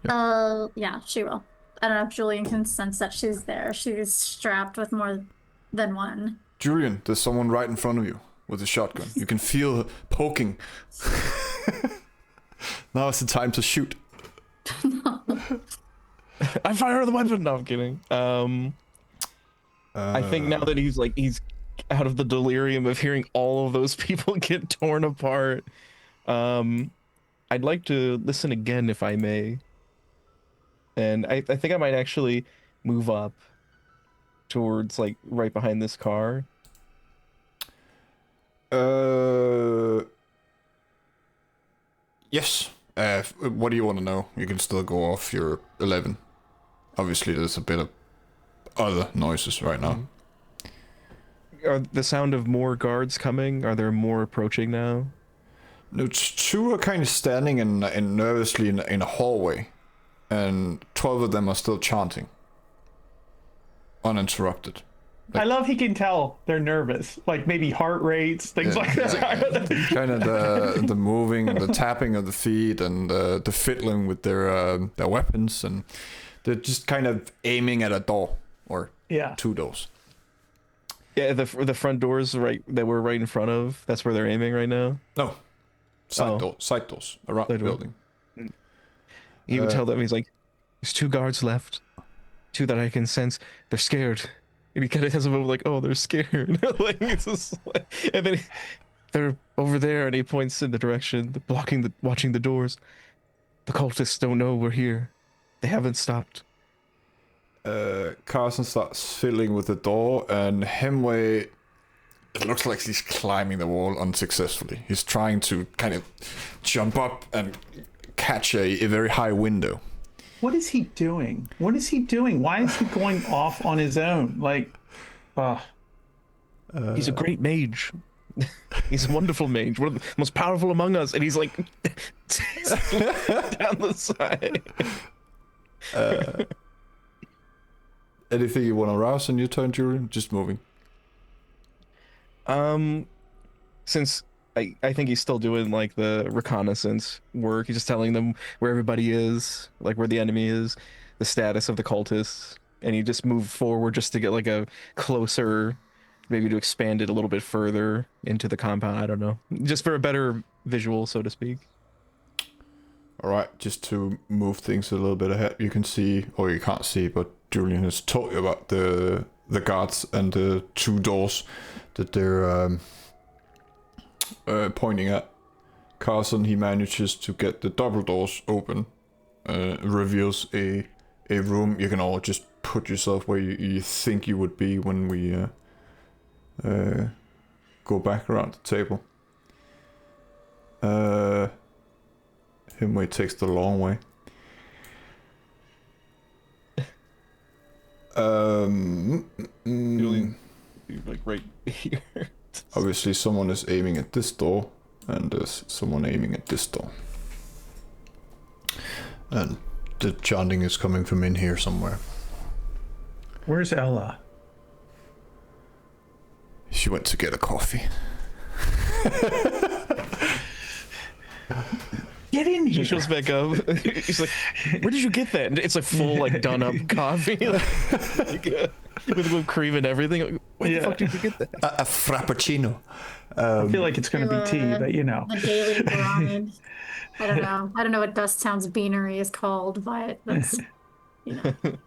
Yeah, she will. I don't know if Julian can sense that she's there. She's strapped with more than one. Julian, there's someone right in front of you with a shotgun. You can feel her poking. Now is the time to shoot. I fire the weapon. No, I'm kidding. I think now that he's out of the delirium of hearing all of those people get torn apart, I'd like to listen again if I may. And I think I might actually move up towards like right behind this car. Yes. What do you want to know? You can still go off your 11. Obviously, there's a bit of other noises right now. Are the sound of more guards coming? Are there more approaching now? No, 2 are kind of standing and nervously in a hallway, and 12 of them are still chanting, uninterrupted. I love he can tell they're nervous, like maybe heart rates, things like that. Kind of the moving and the tapping of the feet and the fiddling with their weapons, and they're just kind of aiming at a door or Yeah. 2 doors. Yeah, the front doors right that we're right in front of. That's where they're aiming right now. No, side doors around the Side door. building. You can tell them he's like, there's 2 guards left, 2 that I can sense. They're scared, and he kind of has a moment like, oh, they're scared. Like, it's just like, and then they're over there, and he points in the direction, watching the doors. The cultists don't know we're here. They haven't stopped. Carson starts fiddling with the door, and Hemway, it looks like he's climbing the wall unsuccessfully. He's trying to kind of jump up and catch a very high window. What is he doing? What is he doing? Why is he going off on his own? Like, He's a great mage. He's a wonderful mage, one of the most powerful among us, and he's like down the side. Anything you want to rouse in your turn, Julian? Just moving. Since I think he's still doing like the reconnaissance work, he's just telling them where everybody is, like where the enemy is, the status of the cultists, and he just moved forward just to get like a closer, maybe to expand it a little bit further into the compound. I don't know, just for a better visual, so to speak. All right, just to move things a little bit ahead, you can see, or you can't see, but Julian has told you about the guards and the 2 doors that they're pointing at. Carson, he manages to get the double doors open, reveals a room. You can all just put yourself where you think you would be when we go back around the table. Himway takes the long way. Julian, like right here. Obviously, someone is aiming at this door, and there's someone aiming at this door. And the chanting is coming from in here somewhere. Where's Ella? She went to get a coffee. Get in She here. shows back up. He's like, "Where did you get that?" And it's like full, like done up coffee, with whipped cream and everything. Like, where the fuck did you get that? A frappuccino. I feel like it's going to be tea, but you know. The daily grind. I don't know. I don't know what Dusktown's beanery is called, but that's, you know. So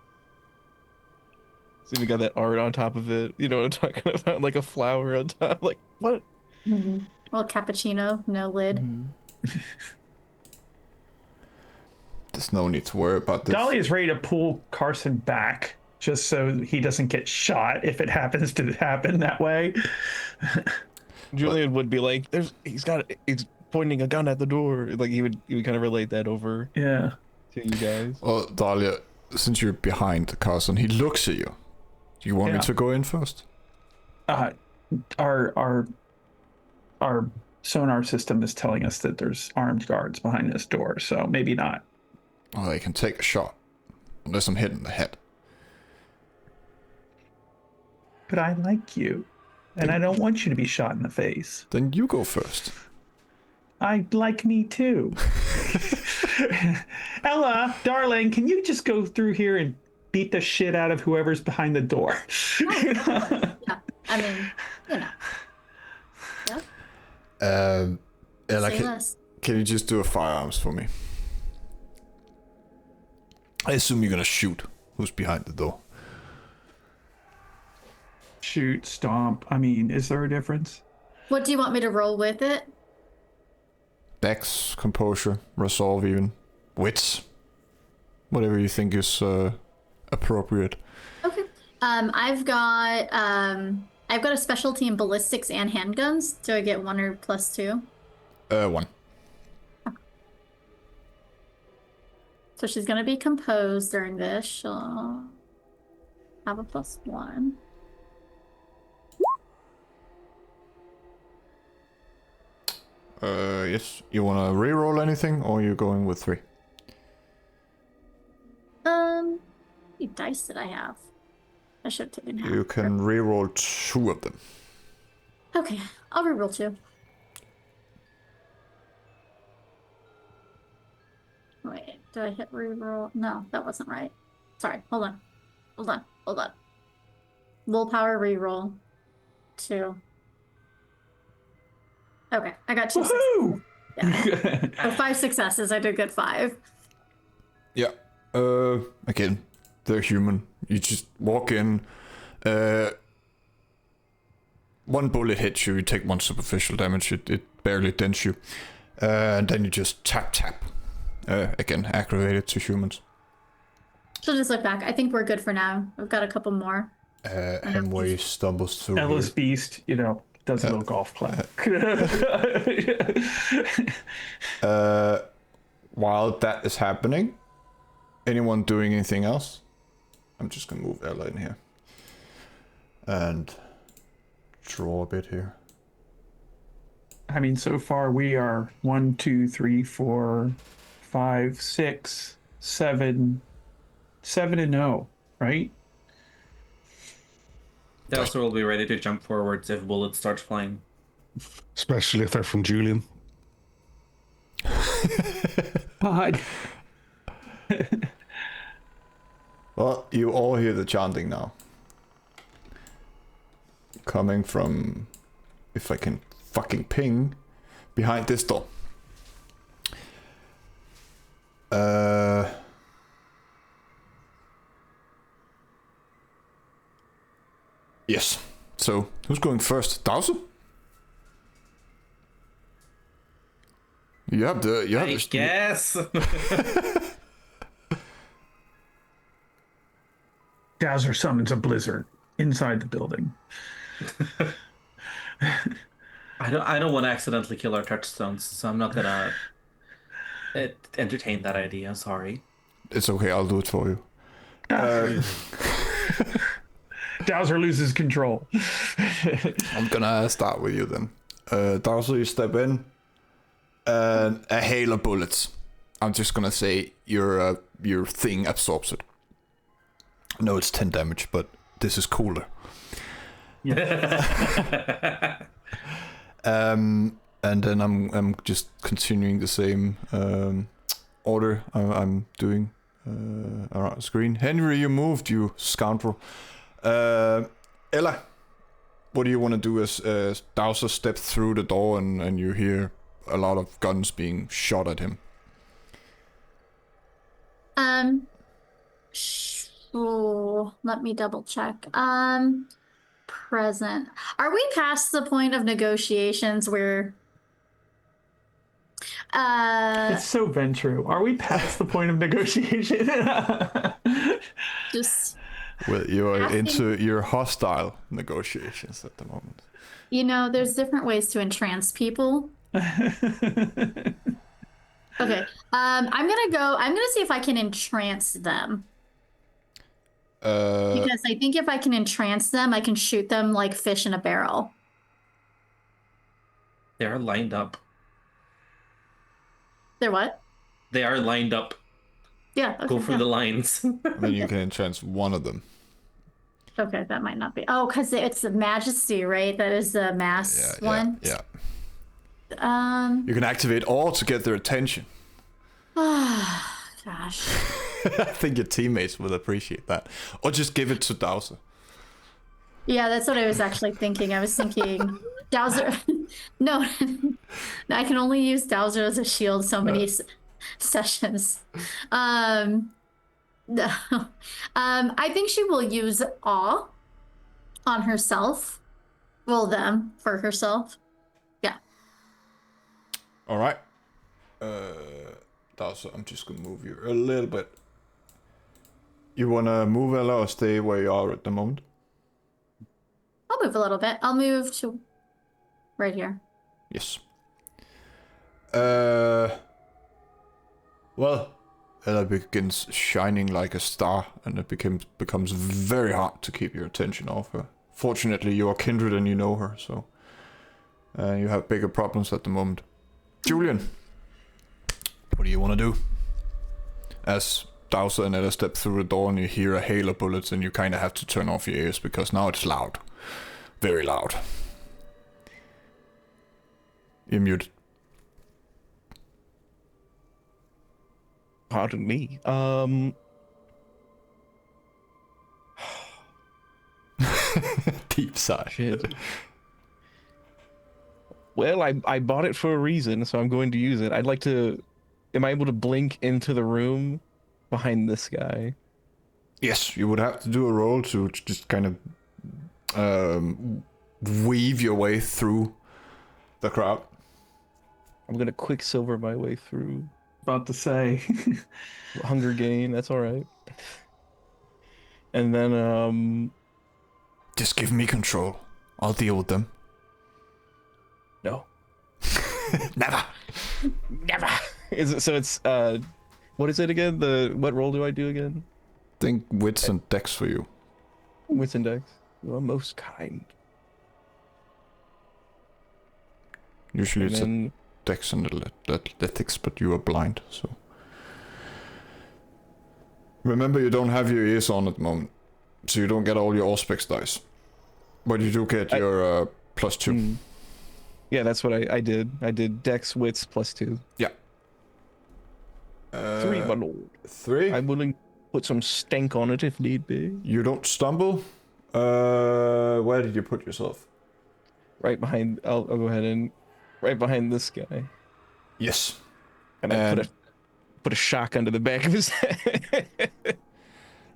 we got that art on top of it. You know what I'm talking about? Like a flower on top. Like, what? Mm-hmm. Well, cappuccino, no lid. Mm-hmm. There's no need to worry about this. Dolly is ready to pull Carson back just so he doesn't get shot if it happens to happen that way. Julian would be like, he's pointing a gun at the door. Like he would kind of relate that over Yeah. to you guys. Well, Dahlia, since you're behind Carson, he looks at you. Do you want me to go in first? Our sonar system is telling us that there's armed guards behind this door, so maybe not. Well, they can take a shot. Unless I'm hit in the head. But I like you, and I don't want you to be shot in the face. Then you go first. I like me too. Ella, darling, can you just go through here and beat the shit out of whoever's behind the door? Yeah, I mean, you know. Yeah. Ella, Say less. can you just do a firearms for me? I assume you're gonna shoot who's behind the door. Shoot, stomp. I mean, is there a difference? What do you want me to roll with it? Dex, composure, resolve even. Wits. Whatever you think is appropriate. Okay. I've got a specialty in ballistics and handguns. Do I get 1 or +2? 1. So she's gonna be composed during this. She'll have a +1. Yes. You wanna re-roll anything, or you're going with 3? How many dice did I have? I should have taken half. You can re-roll 2 of them. Okay, I'll reroll 2. Wait, did I hit reroll? No, that wasn't right. Sorry, hold on. Willpower reroll 2. Okay, I got 2 successes. Woohoo! Yeah. So 5 successes. I did get 5. Yeah. Again, they're human. You just walk in. 1 bullet hits you. You take 1 superficial damage. It barely dents you. And then you just tap. Again, aggravated to humans. She'll just look back. I think we're good for now. We've got a couple more. Hemway stumbles through. Ella's here. beast, does a little golf clap. While that is happening, anyone doing anything else? I'm just gonna move Ella in here. And draw a bit here. I mean, so far we are 1, 2, 3, 4, 5, 6, 7, 7-0, right? Delcer will be ready to jump forwards if bullets start flying. Especially if they're from Julian. God. Well, you all hear the chanting now. Coming from, if I can fucking ping, behind this door. Yes. So, who's going first? Dowser? You have the... I guess. Dowser summons a blizzard inside the building. I don't want to accidentally kill our touchstones, so I'm not gonna entertain that idea. Sorry. It's okay, I'll do it for you. Dowser loses control. I'm gonna start with you then. Dowser, you step in, and a hail of bullets. I'm just gonna say your thing absorbs it. No, it's 10 damage, but this is cooler. And then I'm just continuing the same order I'm doing around the screen. Henry, you moved, you scoundrel. Ella, what do you want to do as Dowser steps through the door and you hear a lot of guns being shot at him? Oh, let me double check. Present. Are we past the point of negotiations where It's so Ventru. Are we past the point of negotiation? just Well, you're Asking- into your hostile negotiations at the moment. there's different ways to entrance people. Okay. I'm gonna see if I can entrance them. Because I think if I can entrance them, I can shoot them like fish in a barrel. They are lined up. They're what? They are lined up. Yeah. Okay, Go for yeah. the lines. I mean, you can entrance one of them. Okay, that might not be. Oh, because it's the Majesty, right? That is the mass one. Yeah. Um. You can activate all to get their attention. Gosh. I think your teammates will appreciate that. Or just give it to Dowser. Yeah, that's what I was actually thinking. I was thinking Dowser. No, I can only use Dowser as a shield so many sessions. No. I think she will use awe on herself. Well, them for herself. Yeah. All right. Dowser, I'm just gonna move you a little bit. You wanna move, Ella, or stay where you are at the moment? I'll move a little bit. I'll move to right here. Yes. Well, Ella begins shining like a star, and it becomes very hard to keep your attention off her. Fortunately, you are kindred and you know her, so you have bigger problems at the moment. Julian, what do you want to do? As Dowser and Ella step through the door and you hear a hail of bullets and you kind of have to turn off your ears because now it's loud. Very loud. You're muted. Pardon me. Deep sigh. Shit. Well, I bought it for a reason, so I'm going to use it. I'd like to... Am I able to blink into the room behind this guy? Yes, you would have to do a roll to just kind of weave your way through the crowd. I'm gonna Quicksilver my way through. About to say. Hunger gain, that's alright. And then, Just give me control. I'll deal with them. no. Never. Never! Is it, so it's, what is it again? What roll do I do again? Think wits and dex for you. Wits index. You are most kind. Usually And it's then, a dex and athletics, but you are blind, so. Remember, you don't have your ears on at the moment, so you don't get all your Auspex dice. But you do get your +2. Yeah, that's what I did. I did Dex Wits +2. Yeah. 3, my lord. 3? I'm willing to put some stank on it if need be. You don't stumble? Where did you put yourself? Right behind. I'll go ahead and right behind this guy. Yes. And I put a shock under the back of his head.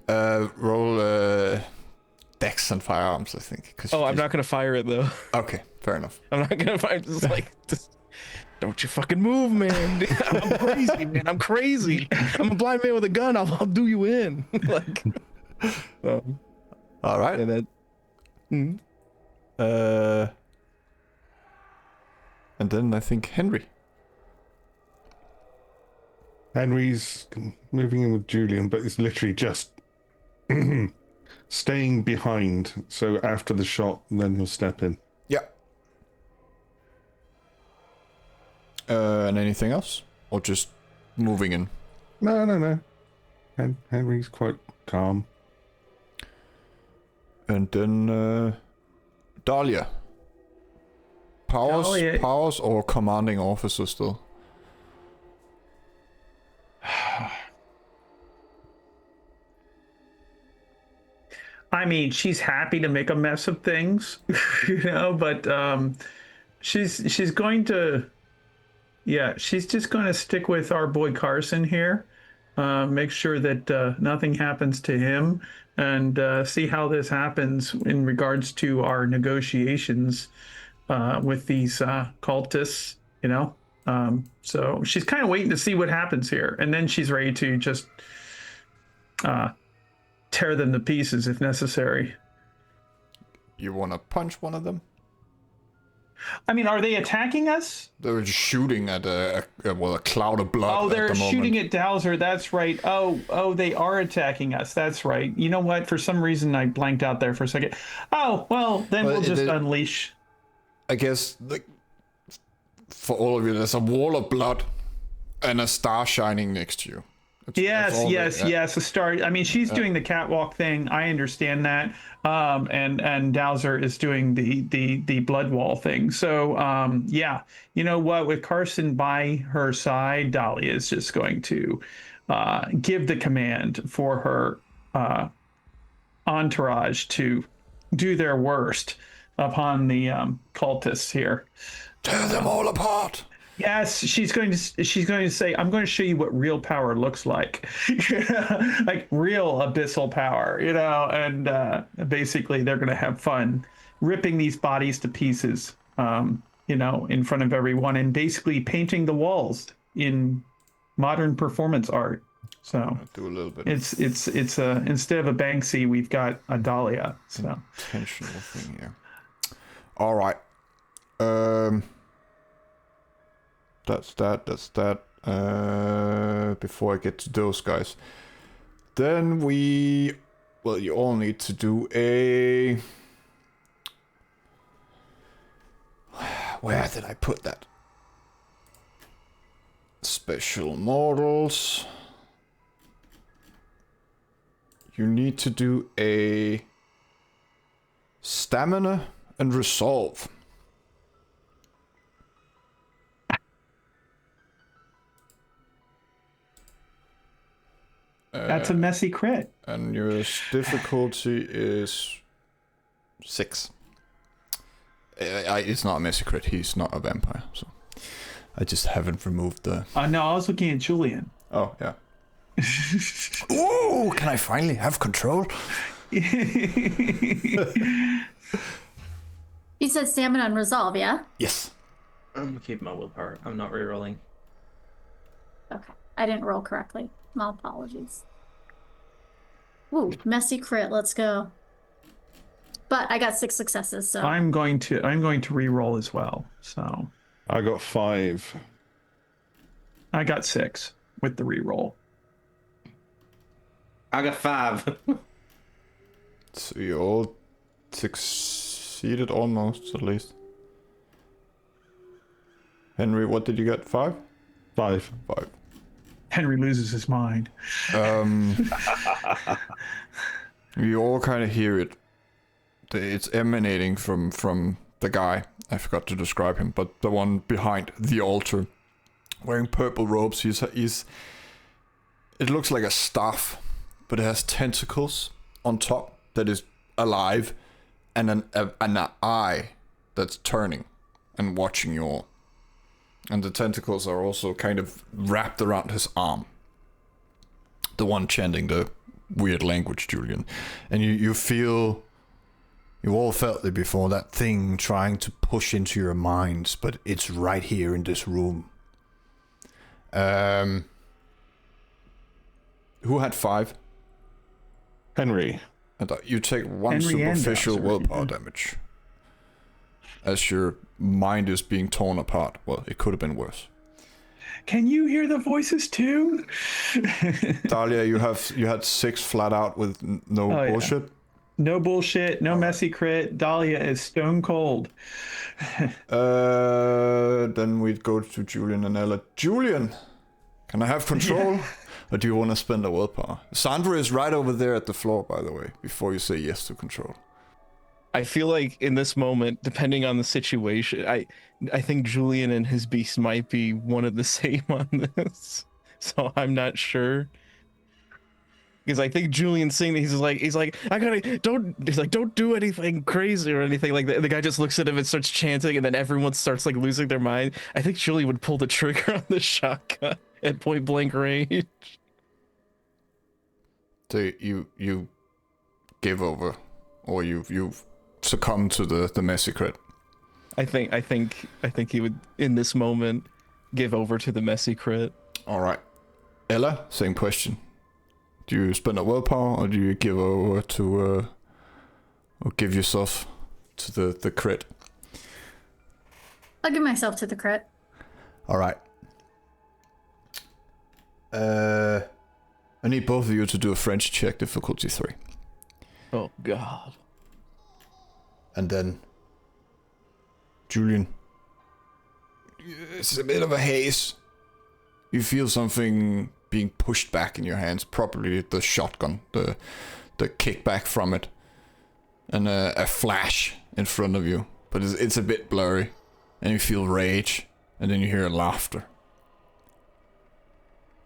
Roll dex and firearms, I think. I'm not gonna fire it though. Okay, fair enough. I'm not gonna fire. Don't you fucking move, man. I'm crazy, man. I'm crazy. I'm a blind man with a gun. I'll do you in. Like. All right. And then. And then I think Henry. Henry's moving in with Julian, but it's literally just staying behind. So after the shot, then he'll step in. Yeah. And anything else? Or just moving in? No. Henry's quite calm. And then Dahlia. Powers or commanding officer still? I mean, she's happy to make a mess of things, but she's going to, she's just going to stick with our boy Carson here, make sure that nothing happens to him, and see how this happens in regards to our negotiations with these cultists, so she's kind of waiting to see what happens here, and then she's ready to just tear them to pieces if necessary. You want to punch one of them? I mean, are they attacking us? They're just shooting at a cloud of blood. Oh, they're at the moment. shooting at Dowser. That's right. Oh, they are attacking us. That's right. You know what? For some reason, I blanked out there for a second. Oh, well, then we'll just unleash. I guess, for all of you, there's a wall of blood and a star shining next to you. Yes. A star. I mean, she's doing the catwalk thing. I understand that. And Dowser is doing the blood wall thing. So, you know what? With Carson by her side, Dahlia is just going to give the command for her entourage to do their worst upon the cultists here. Tear them all apart. Yes, she's going to say, I'm going to show you what real power looks like. Like real abyssal power, and basically they're going to have fun ripping these bodies to pieces, in front of everyone, and basically painting the walls in modern performance art. So do a little bit. It's instead of a Banksy, we've got a Dahlia. So intentional thing here. All right. That's that. Before I get to those guys, then you all need to do a. Where did I put that? Special models. You need to do a stamina and resolve. that's a messy crit. And your difficulty is 6. It's not a messy crit. He's not a vampire, so I just haven't removed the. No, I was looking at Julian. Oh yeah. Ooh! Can I finally have control? You said stamina and resolve, yeah? Yes. I'm keeping my willpower. I'm not rerolling. Okay. I didn't roll correctly. My apologies. Ooh, messy crit. Let's go. But I got 6 successes, so I'm going to re-roll as well. So I got 5. I got 6 with the re-roll. I got 5. So you all succeeded almost, at least. Henry, what did you get? 5? 5. 5. Henry loses his mind. You all kind of hear it. It's emanating from the guy. I forgot to describe him, but the one behind the altar, wearing purple robes. He's. It looks like a staff, but it has tentacles on top that is alive, and an eye that's turning and watching you all. And the tentacles are also kind of wrapped around his arm. The one chanting the weird language, Julian. And you feel... You all felt it before, that thing trying to push into your minds, but it's right here in this room. Who had 5? Henry. And you take 1 Henry and superficial Dallas, willpower right? damage. As your mind is being torn apart. Well, it could have been worse. Can you hear the voices too? Dahlia, you had 6 flat out with no Oh, yeah. bullshit. No bullshit, no messy crit. Dahlia is stone cold. Then we'd go to Julian and Ella. Julian, can I have control? Or do you want to spend a willpower? Sandra is right over there at the floor, by the way, before you say yes to control. I feel like in this moment, depending on the situation, I think Julian and his beast might be one of the same on this. So I'm not sure. Because I think Julian's saying that he's like, don't do anything crazy or anything like that. And the guy just looks at him and starts chanting, and then everyone starts like losing their mind. I think Julian would pull the trigger on the shotgun at point blank range. So you give over, or you've succumbed to the messy crit. I think he would in this moment give over to the messy crit. All right, Ella, same question. Do you spend a willpower, or do you give over to, or give yourself to the crit? I'll give myself to the crit. All right. I need both of you to do a French check, difficulty 3. Oh God. And then, Julian, it's a bit of a haze. You feel something being pushed back in your hands, probably the shotgun, the kickback from it, and a flash in front of you, but it's a bit blurry, and you feel rage, and then you hear laughter.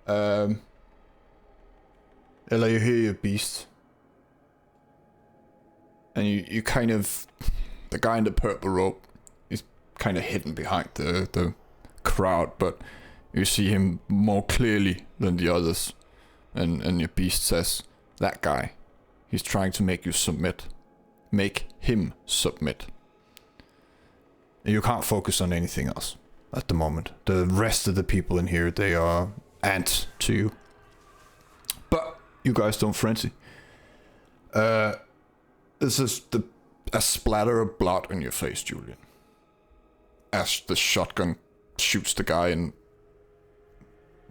Ella, you hear your beast, and you kind of, the guy in the purple robe is kind of hidden behind the crowd, but you see him more clearly than the others, and your beast says, that guy, he's trying to make you submit. Make him submit. And you can't focus on anything else at the moment. The rest of the people in here, they are ants to you. But you guys don't frenzy. This is a splatter of blood in your face, Julian. As the shotgun shoots the guy in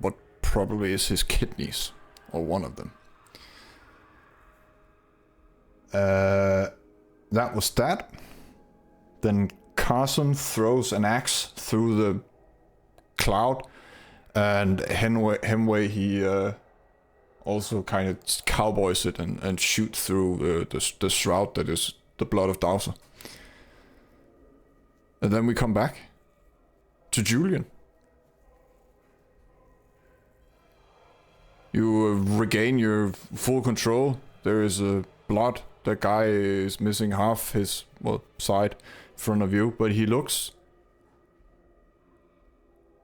what probably is his kidneys, or one of them. That was that. Then Carson throws an axe through the cloud, and Hemway he also kind of cowboys it and shoots through the shroud that is the blood of Dowser. And then we come back to Julian. You regain your full control. There is blood. The guy is missing half his side in front of you, but he looks,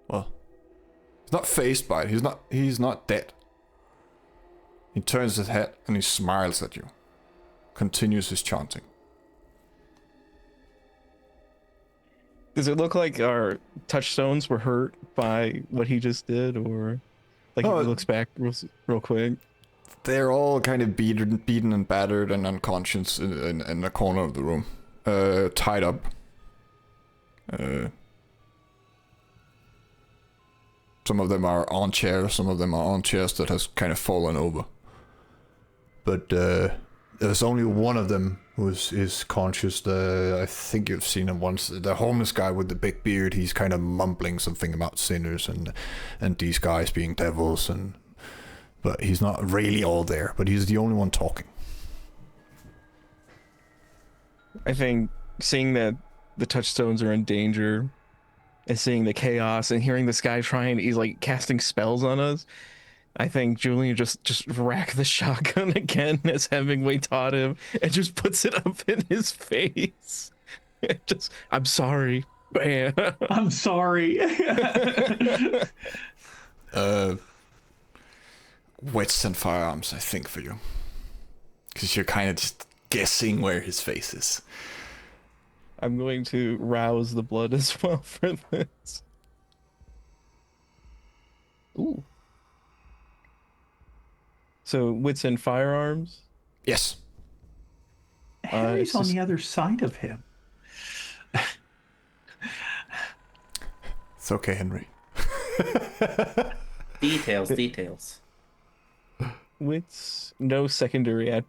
well, he's not phased by it. He's not dead. He turns his head and he smiles at you. Continues his chanting. Does it look like our touchstones were hurt by what he just did, or like No, he looks back real quick? They're all kind of beaten and battered and unconscious in the corner of the room, tied up. Some of them are on chairs, some of them are on chairs that has kind of fallen over. But There's only one of them who is conscious. I think you've seen him once. The homeless guy with the big beard, he's kind of mumbling something about sinners and these guys being devils, but he's not really all there. But he's the only one talking. I think seeing that the touchstones are in danger, and seeing the chaos, and hearing this guy he's like casting spells on us. I think Julian just rack the shotgun again as Hemingway taught him, and just puts it up in his face. I'm sorry, bam. I'm sorry. Wits and firearms, I think, for you, because you're kind of just guessing where his face is. I'm going to rouse the blood as well for this. Ooh. So wits and firearms. Yes. Harry's on the other side of him. It's okay, Henry. Details. Wits, no secondary. I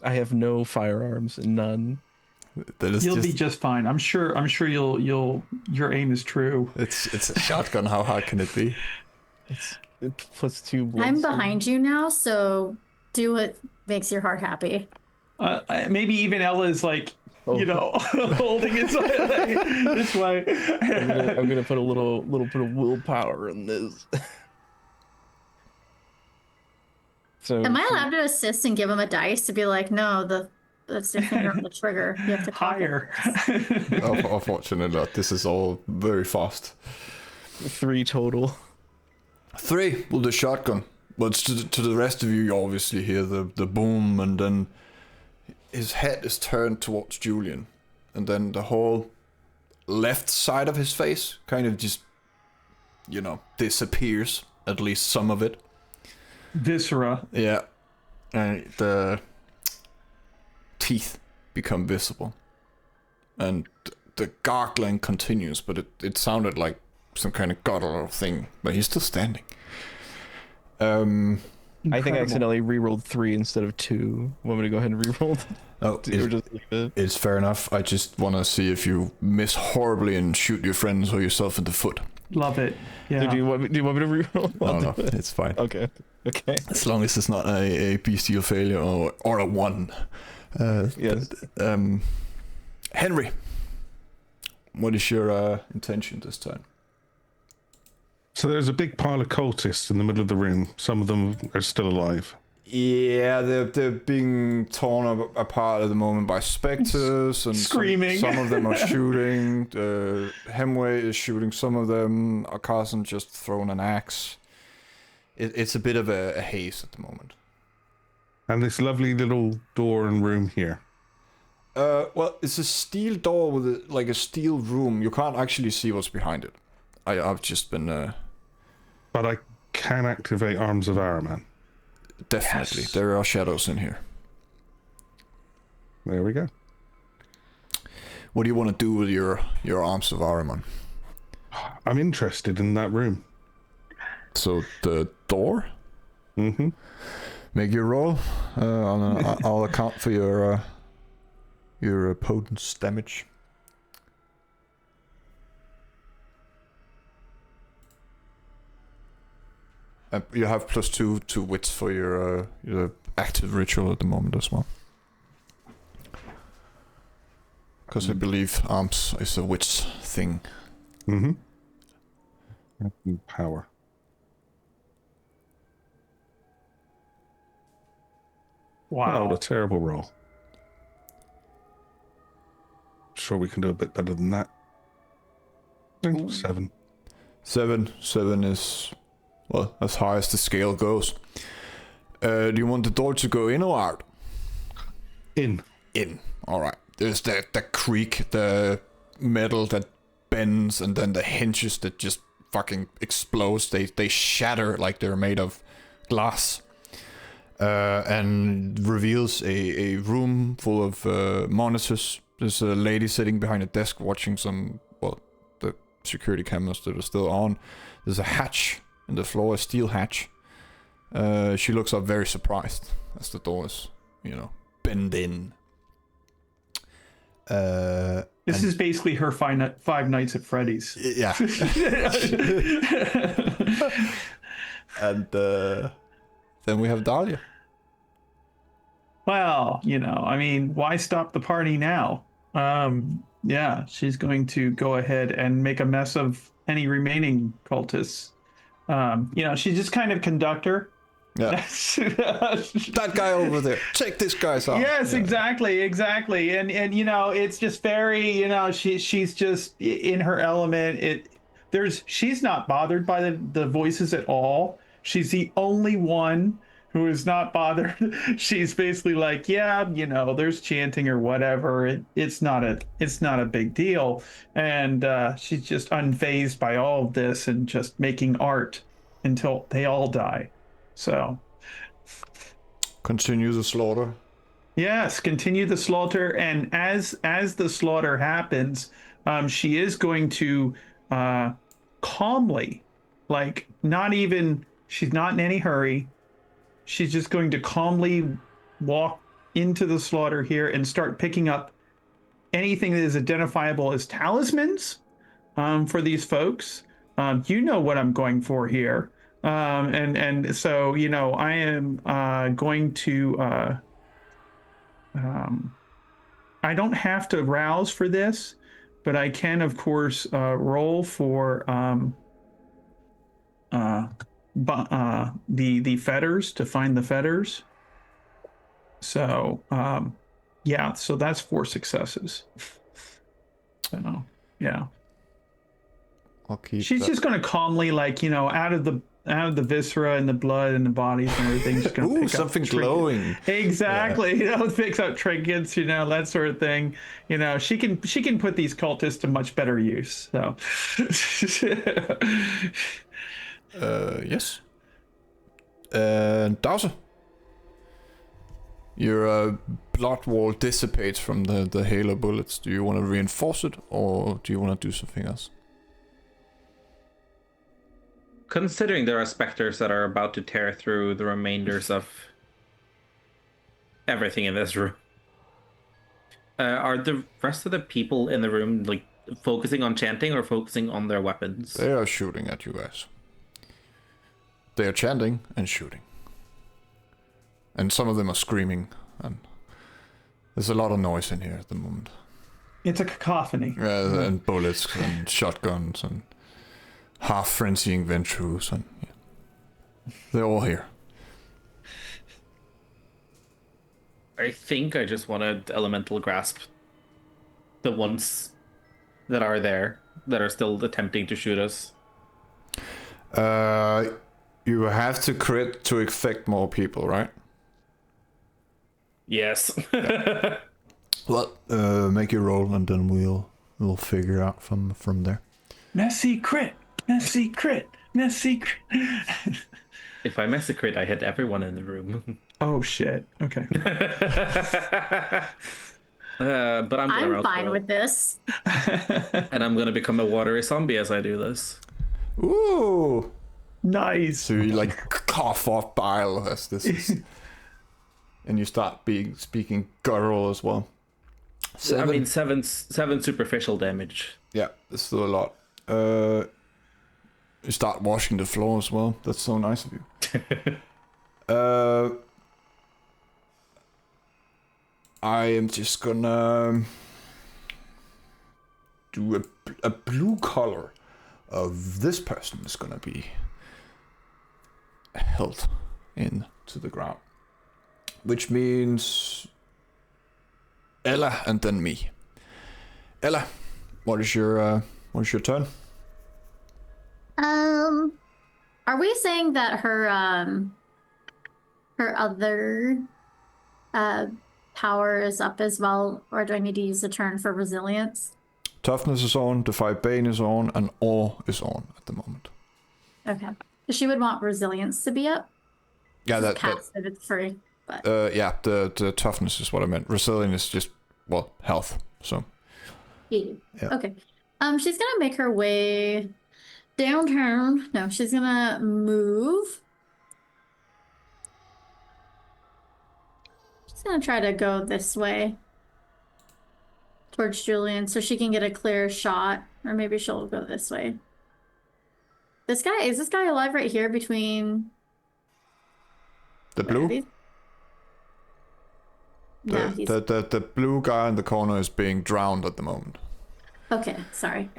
have no firearms, none. You'll be just fine. I'm sure you'll your aim is true. It's a shotgun. How hard can it be? It puts 2 blood. I'm behind you now, so do what makes your heart happy. Maybe even Ella is like, holding it this way. I'm gonna put a little bit of willpower in this. So Am I allowed to assist and give him a dice to be like, no, that's your finger on the trigger. You have to Higher. Unfortunately not. This is all very fast. 3 total. 3 with the shotgun. But to the rest of you, you obviously hear the boom, and then his head is turned towards Julian. And then the whole left side of his face kind of just, disappears. At least some of it. Viscera. Yeah. And the teeth become visible. And the gargling continues, but it sounded like some kind of guttural thing, but he's still standing. I think I accidentally re-rolled 3 instead of 2. Want me to go ahead and re-roll? Oh, it's fair enough. I just want to see if you miss horribly and shoot your friends or yourself in the foot. Love it. Yeah. Do you want me to re-roll? No, it's fine. Okay. As long as it's not a bestial failure or a 1. Yes. Henry, what is your intention this time? So there's a big pile of cultists in the middle of the room. Some of them are still alive. Yeah, they're being torn apart at the moment by specters and screaming. Some of them are shooting. Hemway is shooting some of them. Carson just thrown an axe. It's a bit of a haze at the moment. And this lovely little door and room here. Well, it's a steel door with a steel room. You can't actually see what's behind it. I've just been. But I can activate Arms of Araman. Definitely, Yes. There are shadows in here. There we go. What do you want to do with your Arms of Araman? I'm interested in that room. So the door. Mm-hmm. Make your roll. I'll account for your potence damage. You have +2 to wits for your active ritual at the moment as well. Because I believe arms is a wits thing. Mm-hmm. Power. Wow. What a terrible roll. Sure we can do a bit better than that. 7. 7 is, well, as high as the scale goes. Do you want the door to go in or out? In. In. Alright. There's the creak, the metal that bends, and then the hinges that just fucking explodes. They shatter like they're made of glass. And reveals a room full of monitors. There's a lady sitting behind a desk watching the security cameras that are still on. There's a hatch in the floor, a steel hatch. She looks up very surprised as the door is bend in. This is basically her Five Nights at Freddy's. Yeah. And then we have Dahlia. Well, I mean, why stop the party now? Yeah, she's going to go ahead and make a mess of any remaining cultists. She's just kind of conductor. Yeah. That guy over there. Check this guy's out. Yes, Yeah. exactly. And it's just very, she's just in her element. She's not bothered by the voices at all. She's the only one who is not bothered. She's basically like, yeah, there's chanting or whatever. It's not a big deal. And she's just unfazed by all of this and just making art until they all die. So Continue the slaughter. yes, continue the slaughter. And as the slaughter happens, she is going to calmly, like she's not in any hurry. She's just going to calmly walk into the slaughter here and start picking up anything that is identifiable as talismans for these folks. You know what I'm going for here. And so, I am going to, I don't have to rouse for this, but I can, of course, roll for the fetters, to find the fetters. So, yeah, so that's 4 successes. So, yeah. I'll keep She's that. just going to calmly, like, out of the viscera and the blood and the bodies and everything, just going to Ooh, pick something up glowing. Exactly. Picks up trinkets, that sort of thing. She can put these cultists to much better use. So Yes. Dowser. Your blood wall dissipates from the halo bullets. Do you want to reinforce it, or do you want to do something else? Considering there are specters that are about to tear through the remainders of everything in this room, are the rest of the people in the room like focusing on chanting or focusing on their weapons? They are shooting at you guys. They are chanting and shooting. And some of them are screaming, and there's a lot of noise in here at the moment. it's a cacophony. And bullets and shotguns and half frenzying Ventrus, and they're all here. I think I just want to elemental grasp the ones that are there that are still attempting to shoot us. You have to crit to affect more people, right? Yes. Well, make your roll, and then we'll figure out from there. Messy crit. If I miss a crit, I hit everyone in the room. Oh shit. Okay. But I'm fine with this. And I'm gonna become a watery zombie as I do this. Ooh! Nice. So you like cough off bile as this is, and you start speaking guttural as well. I mean, seven superficial damage. Yeah, it's still a lot. You start washing the floor as well. That's so nice of you. I am just gonna do a blue color of this person is gonna be held into the ground, which means Ella and then me. Ella, what is your turn? Are we saying that her other power is up as well, or do I need to use a turn for resilience? Toughness is on, Defy Bane is on, and Awe is on at the moment. Okay. She would want resilience to be up. Yeah, that Passive, it's free. But yeah, the toughness is what I meant. Resilience is just, well, health. So yeah. Yeah. Okay. She's gonna make her way downtown. No, she's gonna move. She's just gonna try to go this way towards Julian so she can get a clear shot, or maybe she'll go this way. Is this guy alive right here between The blue? Yeah, he's The blue guy in the corner is being drowned at the moment. okay. Sorry,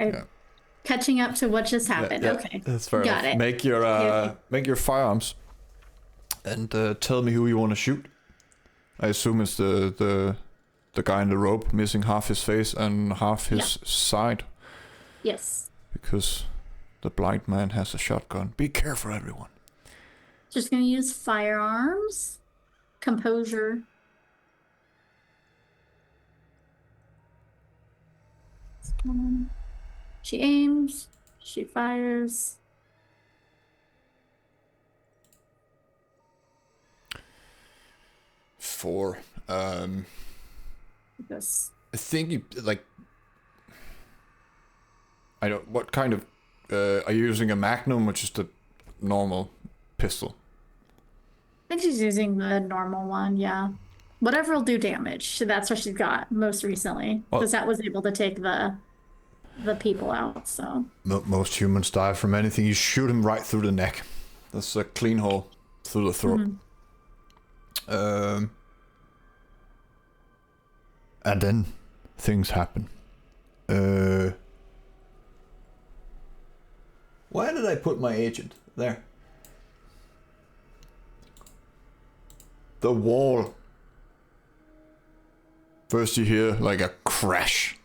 catching up to what just happened. Yeah, Okay, that's fair got enough. it. Make your firearms, and tell me who you want to shoot. I assume it's the guy in the rope, missing half his face and half his side. Yes. Because the blind man has a shotgun. Be careful, everyone. Just gonna use firearms, composure. She aims, she fires. Four. This. I think you like. I don't. What kind of? Are you using a Magnum or just a normal pistol? I think she's using the normal one. Yeah, whatever will do damage. That's what she's got most recently, because that was able to take the people out. So Most humans die from anything. You shoot him right through the neck. That's a clean hole through the throat. And then things happen. Why did I put my agent there? The wall. First you hear like a crash,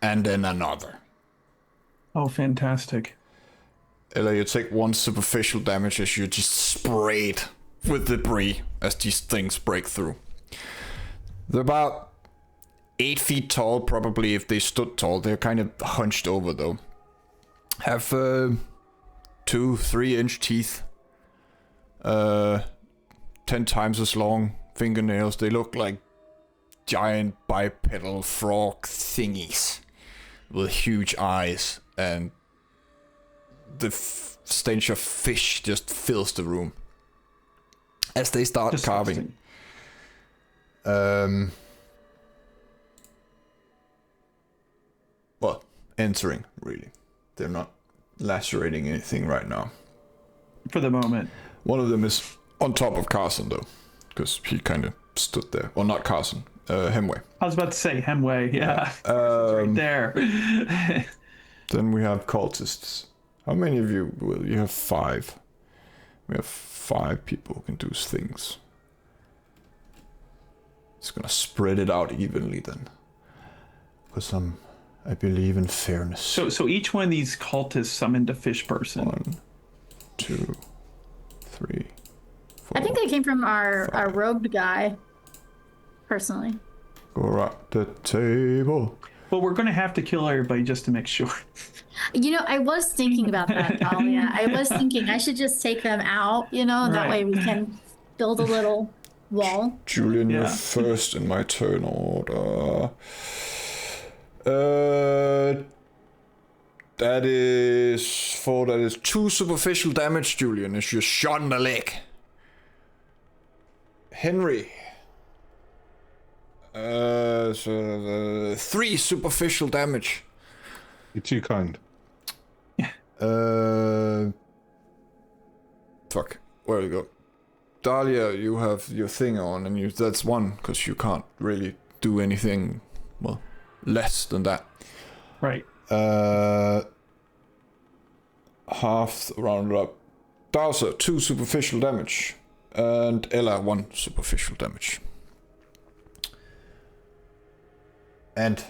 and then another. Oh, fantastic. Ella, you take one superficial damage as you're just sprayed with debris as these things break through. They're about 8 feet tall, probably if they stood tall. They're kind of hunched over though. Have 2-3 inch teeth. 10 times as long fingernails. They look like giant bipedal frog thingies with huge eyes, and the stench of fish just fills the room as they start Disgusting. carving. Well, entering, really. They're not lacerating anything right now. For the moment. One of them is on top of Carson, though, because he kind of stood there. Well, not Carson, Hemway. I was about to say Hemway, yeah. Right there. Then we have cultists. How many of you will you have? 5. We have 5 people who can do things. It's gonna spread it out evenly then, because I believe in fairness. So each one of these cultists summoned a fish person. 1, 2, 3, 4. I think they came from our robed guy, personally. Go around the table. Well, we're going to have to kill everybody just to make sure. You know, I was thinking about that, Talia. I was thinking I should just take them out, that way we can build a little wall. Julian, you're Yeah. first in my turn order. That is 2 superficial damage, Julian, as you're shot in the leg. Henry. 3 superficial damage. You're too kind. Fuck. Where we go? Dahlia, you have your thing on, and that's 1, because you can't really do anything, well, less than that. Right. Half rounded up. Bowser, 2 superficial damage. And Ella, 1 superficial damage. And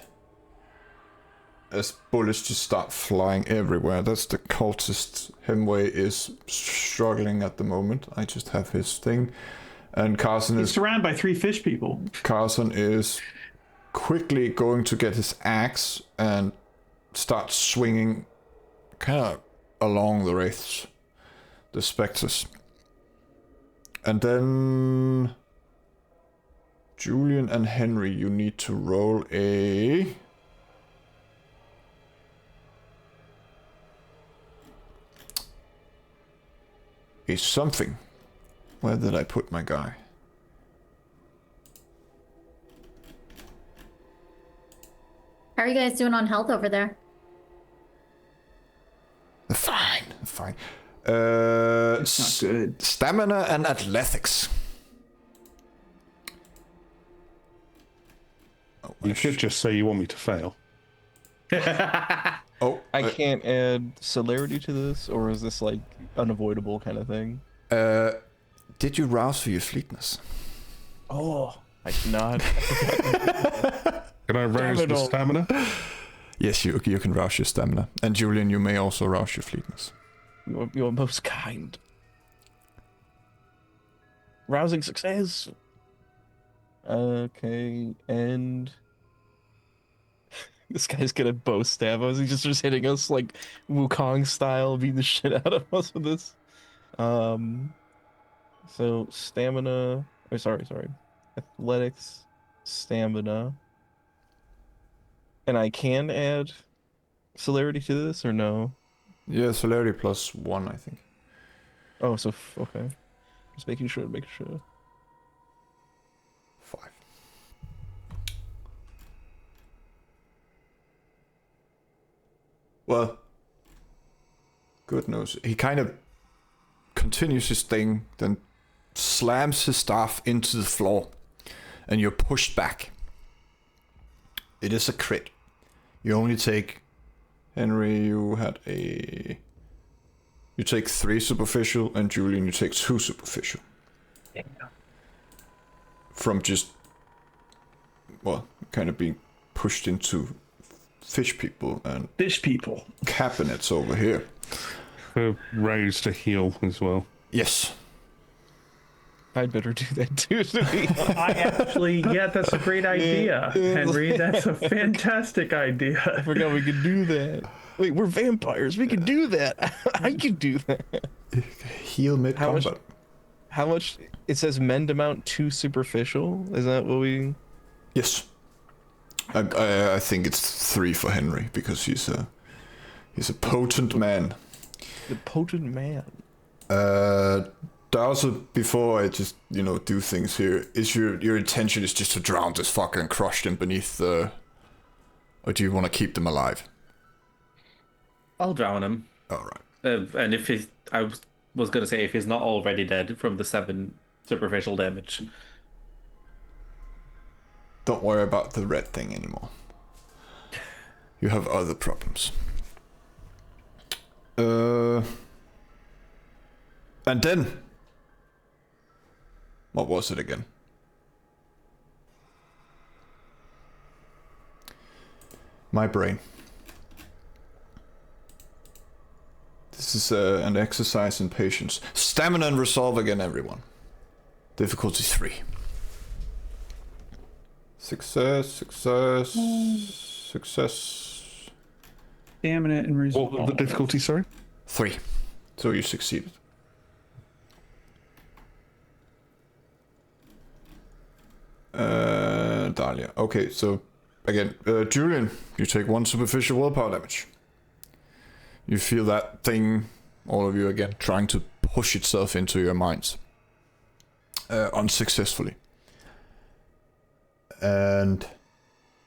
as bullets just start flying everywhere, that's the cultist. Hemway is struggling at the moment. I just have his thing. And Carson He's is surrounded by 3 fish people. Carson is quickly going to get his axe and start swinging kind of along the wraiths, the specters. And then Julian and Henry, you need to roll a something. Where did I put my guy? How are you guys doing on health over there? Fine, fine. It's not good. Stamina and athletics. Oh, You could just say you want me to fail. Oh, I can't add celerity to this, or is this like unavoidable kind of thing? did you rouse for your fleetness? Oh, I cannot. Can I raise the stamina? Yes, you can rouse your stamina. And Julian, you may also rouse your fleetness. You're most kind. Rousing success. Okay, and this guy's gonna bow stab us. He's just hitting us like Wukong style, beating the shit out of us with this. So stamina. Oh, sorry. Athletics, stamina, and I can add celerity to this or no? Yeah, celerity +1, I think. Oh, so okay. Just making sure. 5. Well, good news. He kind of continues his thing, then slams his staff into the floor, and you're pushed back. It is a crit. You only take, Henry, you take 3 superficial, and Julian, you take 2 superficial. From just, well, kind of being pushed into fish people and cabinets over here. Raise to heal as well. Yes. I'd better do that too. I actually, that's a great idea, Henry. That's a fantastic idea. I forgot we could do that. Wait, we're vampires. We can do that. I can do that. Heal mid-combat. How much? It says mend amount 2 superficial. Is that what we? Yes. I think it's 3 for Henry because he's a potent man. The potent man. Also, before I just do things here, is your intention is just to drown this fucker and crush them beneath the, or do you want to keep them alive? I'll drown him. All right. And if I was gonna say if he's not already dead from the 7 superficial damage. Don't worry about the red thing anymore. You have other problems. And then, what was it again? My brain. This is an exercise in patience. Stamina and resolve again, everyone. Difficulty 3. Success. Stamina and resolve. What was the difficulty, sorry? 3. So you succeeded. Dahlia. Okay, so again, Julian, you take 1 superficial willpower damage. You feel that thing, all of you again, trying to push itself into your minds. Unsuccessfully. And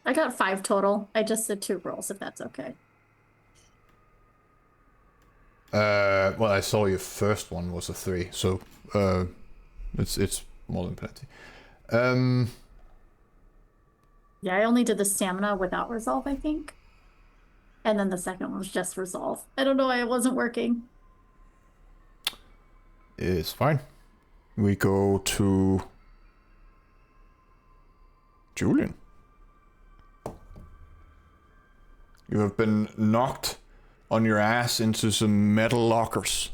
I got 5 total. I just did 2 rolls, if that's okay. well, I saw your first one was a 3, so it's more than plenty. Yeah, I only did the stamina without resolve, I think. And then the second one was just resolve. I don't know why it wasn't working. It's fine. We go to Julian. You have been knocked on your ass into some metal lockers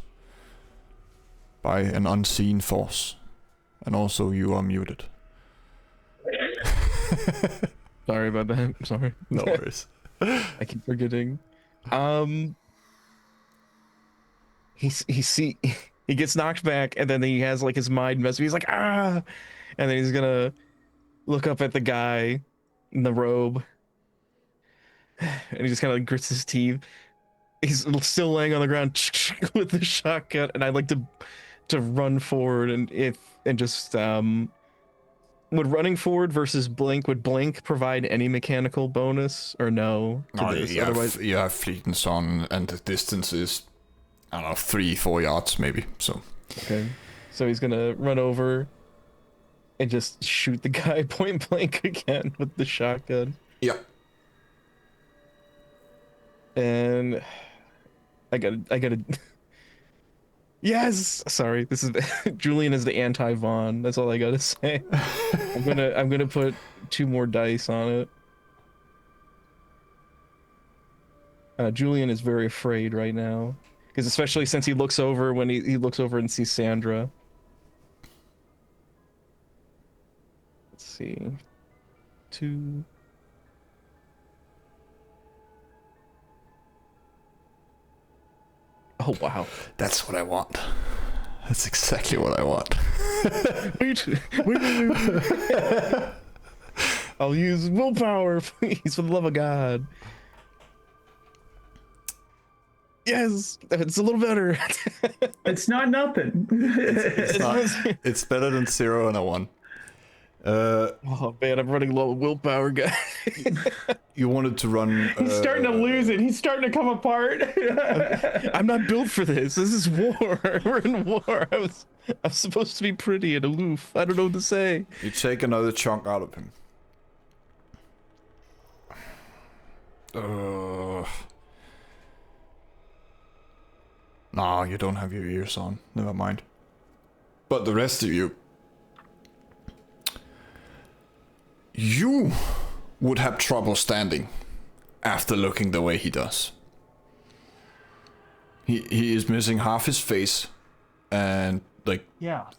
by an unseen force. And also you are muted. Sorry about that. Sorry. No worries. I keep forgetting. He gets knocked back, and then he has like his mind mess. He's like, ah, and then he's gonna look up at the guy in the robe, and he just kind of like grits his teeth. He's still laying on the ground with the shotgun, and I'd like to run forward and just would running forward versus blink, would blink provide any mechanical bonus or no to No, this? you have fleeting sun, and the distance is, I don't know, 3-4 yards maybe. So Okay. So he's gonna run over and just shoot the guy point blank again with the shotgun. yeah. And I gotta Yes! Sorry, this is Julian is the anti-Vaughn. That's all I gotta say. I'm gonna put 2 more dice on it. Julian is very afraid right now. Because especially since he looks over when he looks over and sees Sandra. Let's see. 2. Oh wow. That's what I want. That's exactly what I want. Wait. I'll use willpower, please, for the love of God. Yes, it's a little better. It's not nothing. It's better than 0 and a 1. Oh man, I'm running low on willpower, guy. You wanted to run. He's starting to lose it. He's starting to come apart. I'm not built for this. This is war. We're in war. I'm supposed to be pretty and aloof. I don't know what to say. You take another chunk out of him. No, you don't have your ears on. Never mind. But the rest of you. You would have trouble standing after looking the way he does. He is missing half his face and like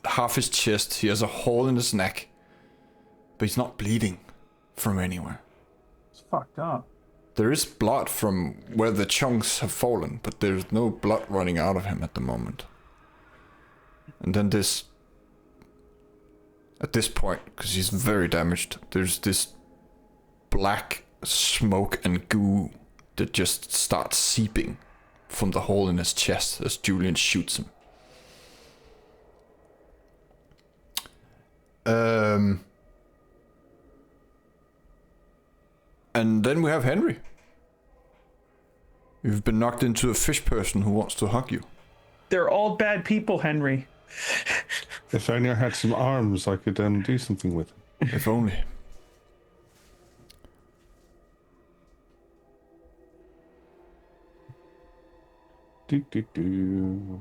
half his chest. He has a hole in his neck, but he's not bleeding from anywhere. It's fucked up. There is blood from where the chunks have fallen, but there's no blood running out of him at the moment. And then at this point, because he's very damaged, there's this black smoke and goo that just starts seeping from the hole in his chest as Julian shoots him. And then we have Henry. You've been knocked into a fish person who wants to hug you. They're all bad people, Henry. If only I had some arms, I could do something with them. If only. Do.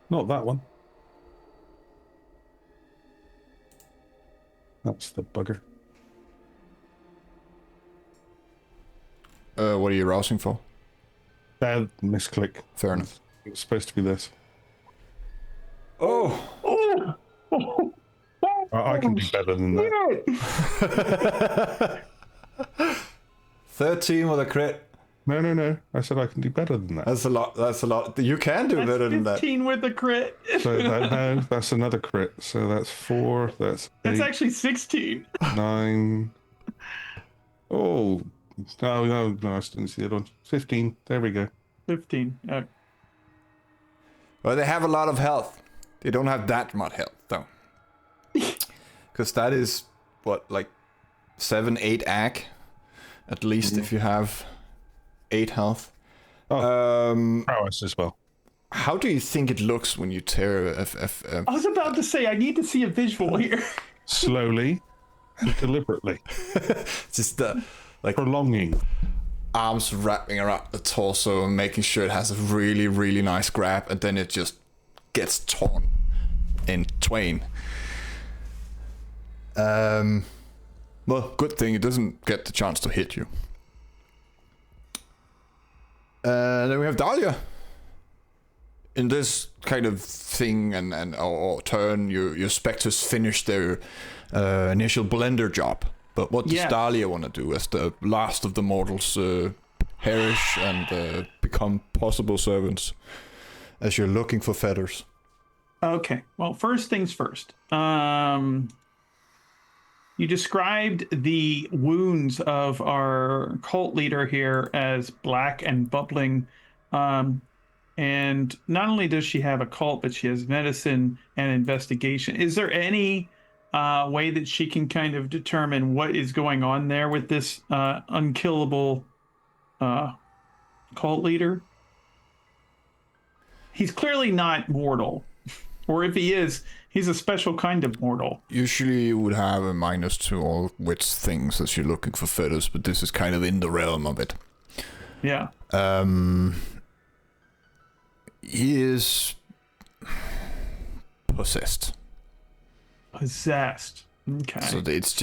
Not that one. That's the bugger. What are you rousing for? Bad misclick. Fair enough. It was supposed to be this. Oh! I can do better than that. 13 with a crit. No. I said I can do better than that. That's a lot. You can do better than that. 15 with a crit. So that's another crit. So that's 4. That's 8, That's actually 16. 9. Oh. No, I didn't see it on. 15. There we go. 15. Well, they have a lot of health. They don't have that much health, though. Because that is, what, like 7, 8 ag? At least if you have 8 health. Prowess as well. How do you think it looks when you tear I was about to say, I need to see a visual here. Slowly and deliberately. just like prolonging. Arms wrapping around the torso and making sure it has a really, really nice grab, and then it just gets torn in twain. Well, good thing it doesn't get the chance to hit you. Then we have Dahlia. In this kind of thing or turn, your specters finish their initial blender job. But what does Dahlia want to do as the last of the mortals perish and become possible servants as you're looking for feathers? Okay. Well, first things first. You described the wounds of our cult leader here as black and bubbling. And And not only does she have occult, but she has medicine and investigation. Is there any way that she can kind of determine what is going on there with this unkillable cult leader? He's clearly not mortal. Or if he is, he's a special kind of mortal. Usually you would have a minus to all which things as you're looking for feathers, but this is kind of in the realm of it. Yeah. He is possessed. Possessed. Okay. So it's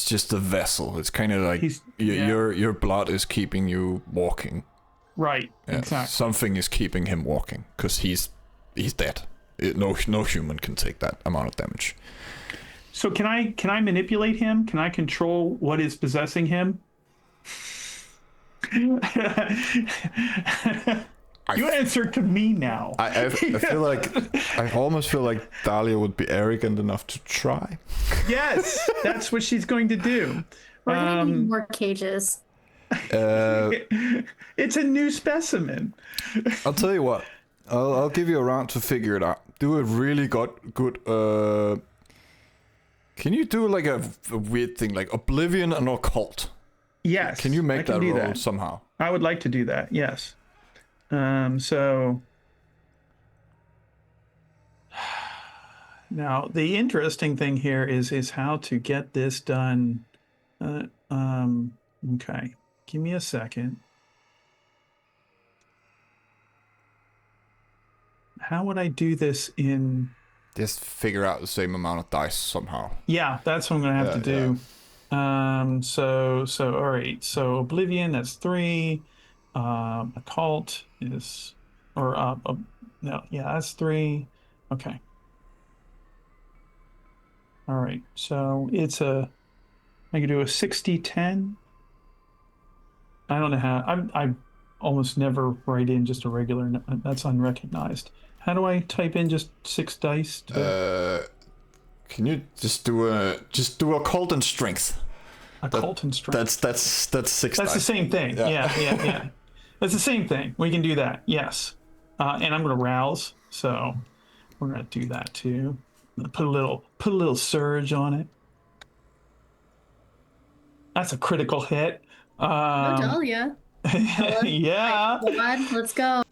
just a vessel. It's kind of like yeah. your blood is keeping you walking. Right. Yeah, Exactly. something is keeping him walking because he's dead. No human can take that amount of damage. So can I manipulate him? Can I control what is possessing him? You answer to me now. I feel like I almost feel like Dahlia would be arrogant enough to try. Yes, that's what she's going to do. We're gonna need more cages. It's a new specimen. I'll tell you what. I'll give you a round to figure it out. Do a really good. Can you do like a weird thing like Oblivion and Occult? Yes. Can you make I can that do roll somehow? I would like to do that. Yes. So now the interesting thing here is how to get this done. Okay. Give me a second. How would I do this in... Just figure out the same amount of dice somehow. Yeah, that's what I'm going to have to do. So all right. So Oblivion, that's 3. Occult is... no, yeah, that's 3. Okay. All right. So it's I can do a 60-10. I don't know how... I almost never write in just a regular... That's unrecognized. How do I type in just 6 dice? Can you just do Occult and Strength? Occult and Strength. That's 6 That's dice. the same thing. Yeah. That's the same thing. We can do that. Yes. And I'm going to rouse. So we're going to do that too. Put a little surge on it. That's a critical hit. Dahlia. Yeah. Let's go.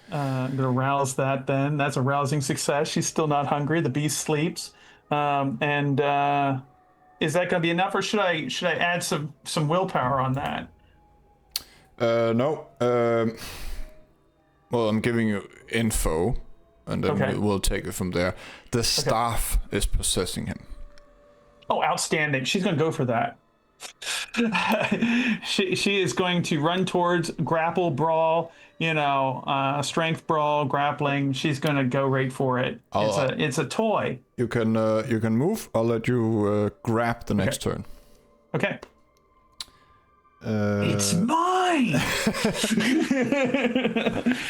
I'm going to rouse that then. That's a rousing success. She's still not hungry. The beast sleeps. And is that going to be enough, or should I add some willpower on that? No. Well, I'm giving you info, and then we'll take it from there. The staff is possessing him. Oh, outstanding. She's going to go for that. she is going to run towards grapple brawl, strength brawl, grappling. She's going to go right for it. It's a toy. You can move. I'll let you grab the next turn. Okay. It's mine.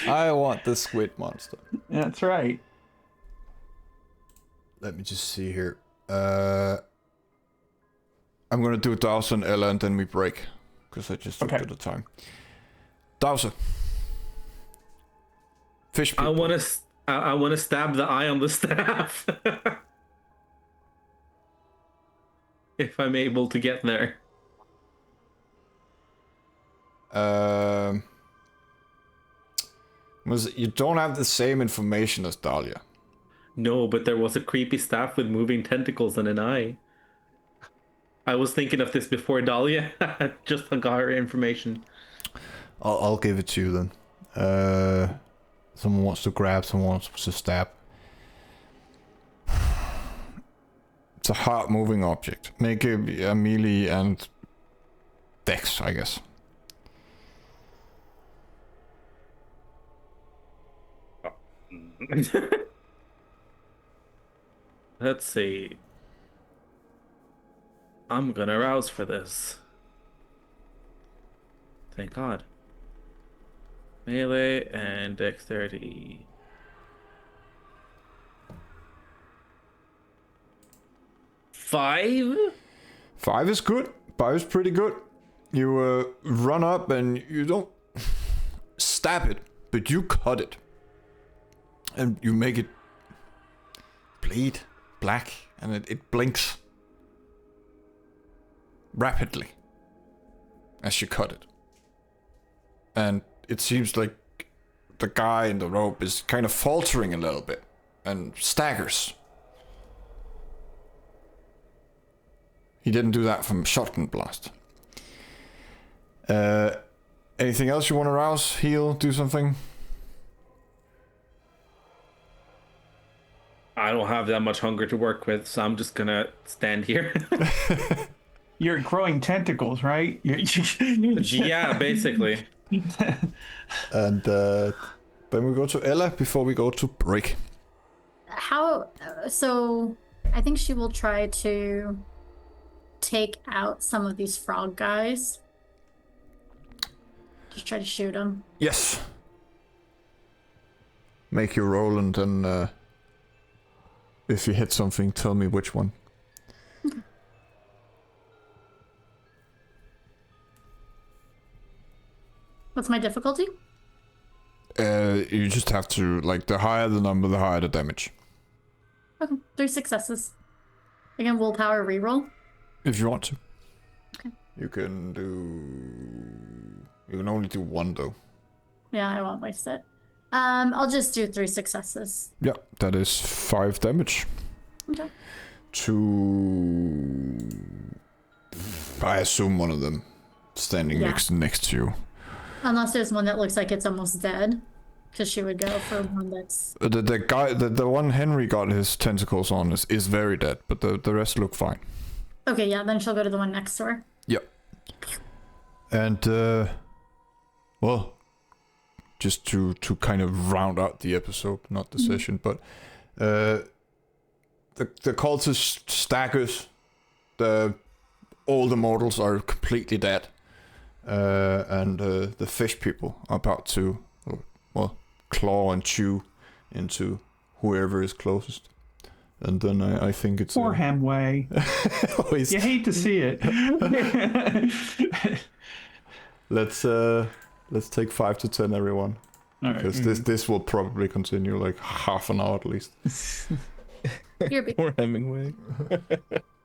I want the squid monster. That's right. Let me just see here. I'm gonna do Dowser and Ella, and then we break, because I just looked at the time. Dowser. Fish people. I wanna stab the eye on the staff. If I'm able to get there. You don't have the same information as Dahlia. No, but there was a creepy staff with moving tentacles and an eye. I was thinking of this before Dahlia. Just got her information. I'll give it to you then. Someone wants to grab, someone wants to stab. It's a hard moving object. Make a melee and dex, I guess. Let's see. I'm gonna rouse for this. Thank God. Melee and dexterity. 5? 5 is good. 5 is pretty good. You run up and you don't stab it, but you cut it. And you make it bleed black, and it blinks rapidly as you cut it. And it seems like the guy in the rope is kind of faltering a little bit and staggers. He didn't do that from shotgun blast. Anything else you want to rouse, heal, do something? I don't have that much hunger to work with, so I'm just gonna stand here. You're growing tentacles, right? Yeah, basically. And then we go to Ella before we go to break. So I think she will try to take out some of these frog guys. Just try to shoot them. Yes. Make your roll, and then if you hit something, tell me which one. Okay. What's my difficulty? You just have to, like, the higher the number, the higher the damage. Okay, 3 successes. Again, willpower reroll. If you want to. Okay. You can only do 1 though. Yeah, I won't waste it. I'll just do 3 successes. Yeah, that is 5 damage. Okay. To, I assume one of them standing next to you. Unless there's one that looks like it's almost dead, because she would go for one that's. The guy, the one Henry got his tentacles on is very dead, but the rest look fine. Okay, yeah, then she'll go to the one next to her. Yep. And well, just to kind of round out the episode, not the session, but the cultist staggers. All the mortals are completely dead, and the fish people are about to, claw and chew into whoever is closest. And then I think it's Poor Hemway. You hate to see it. Let's take 5 to 10, everyone. All right. Because this will probably continue like half an hour at least. You're big. Poor Hemingway.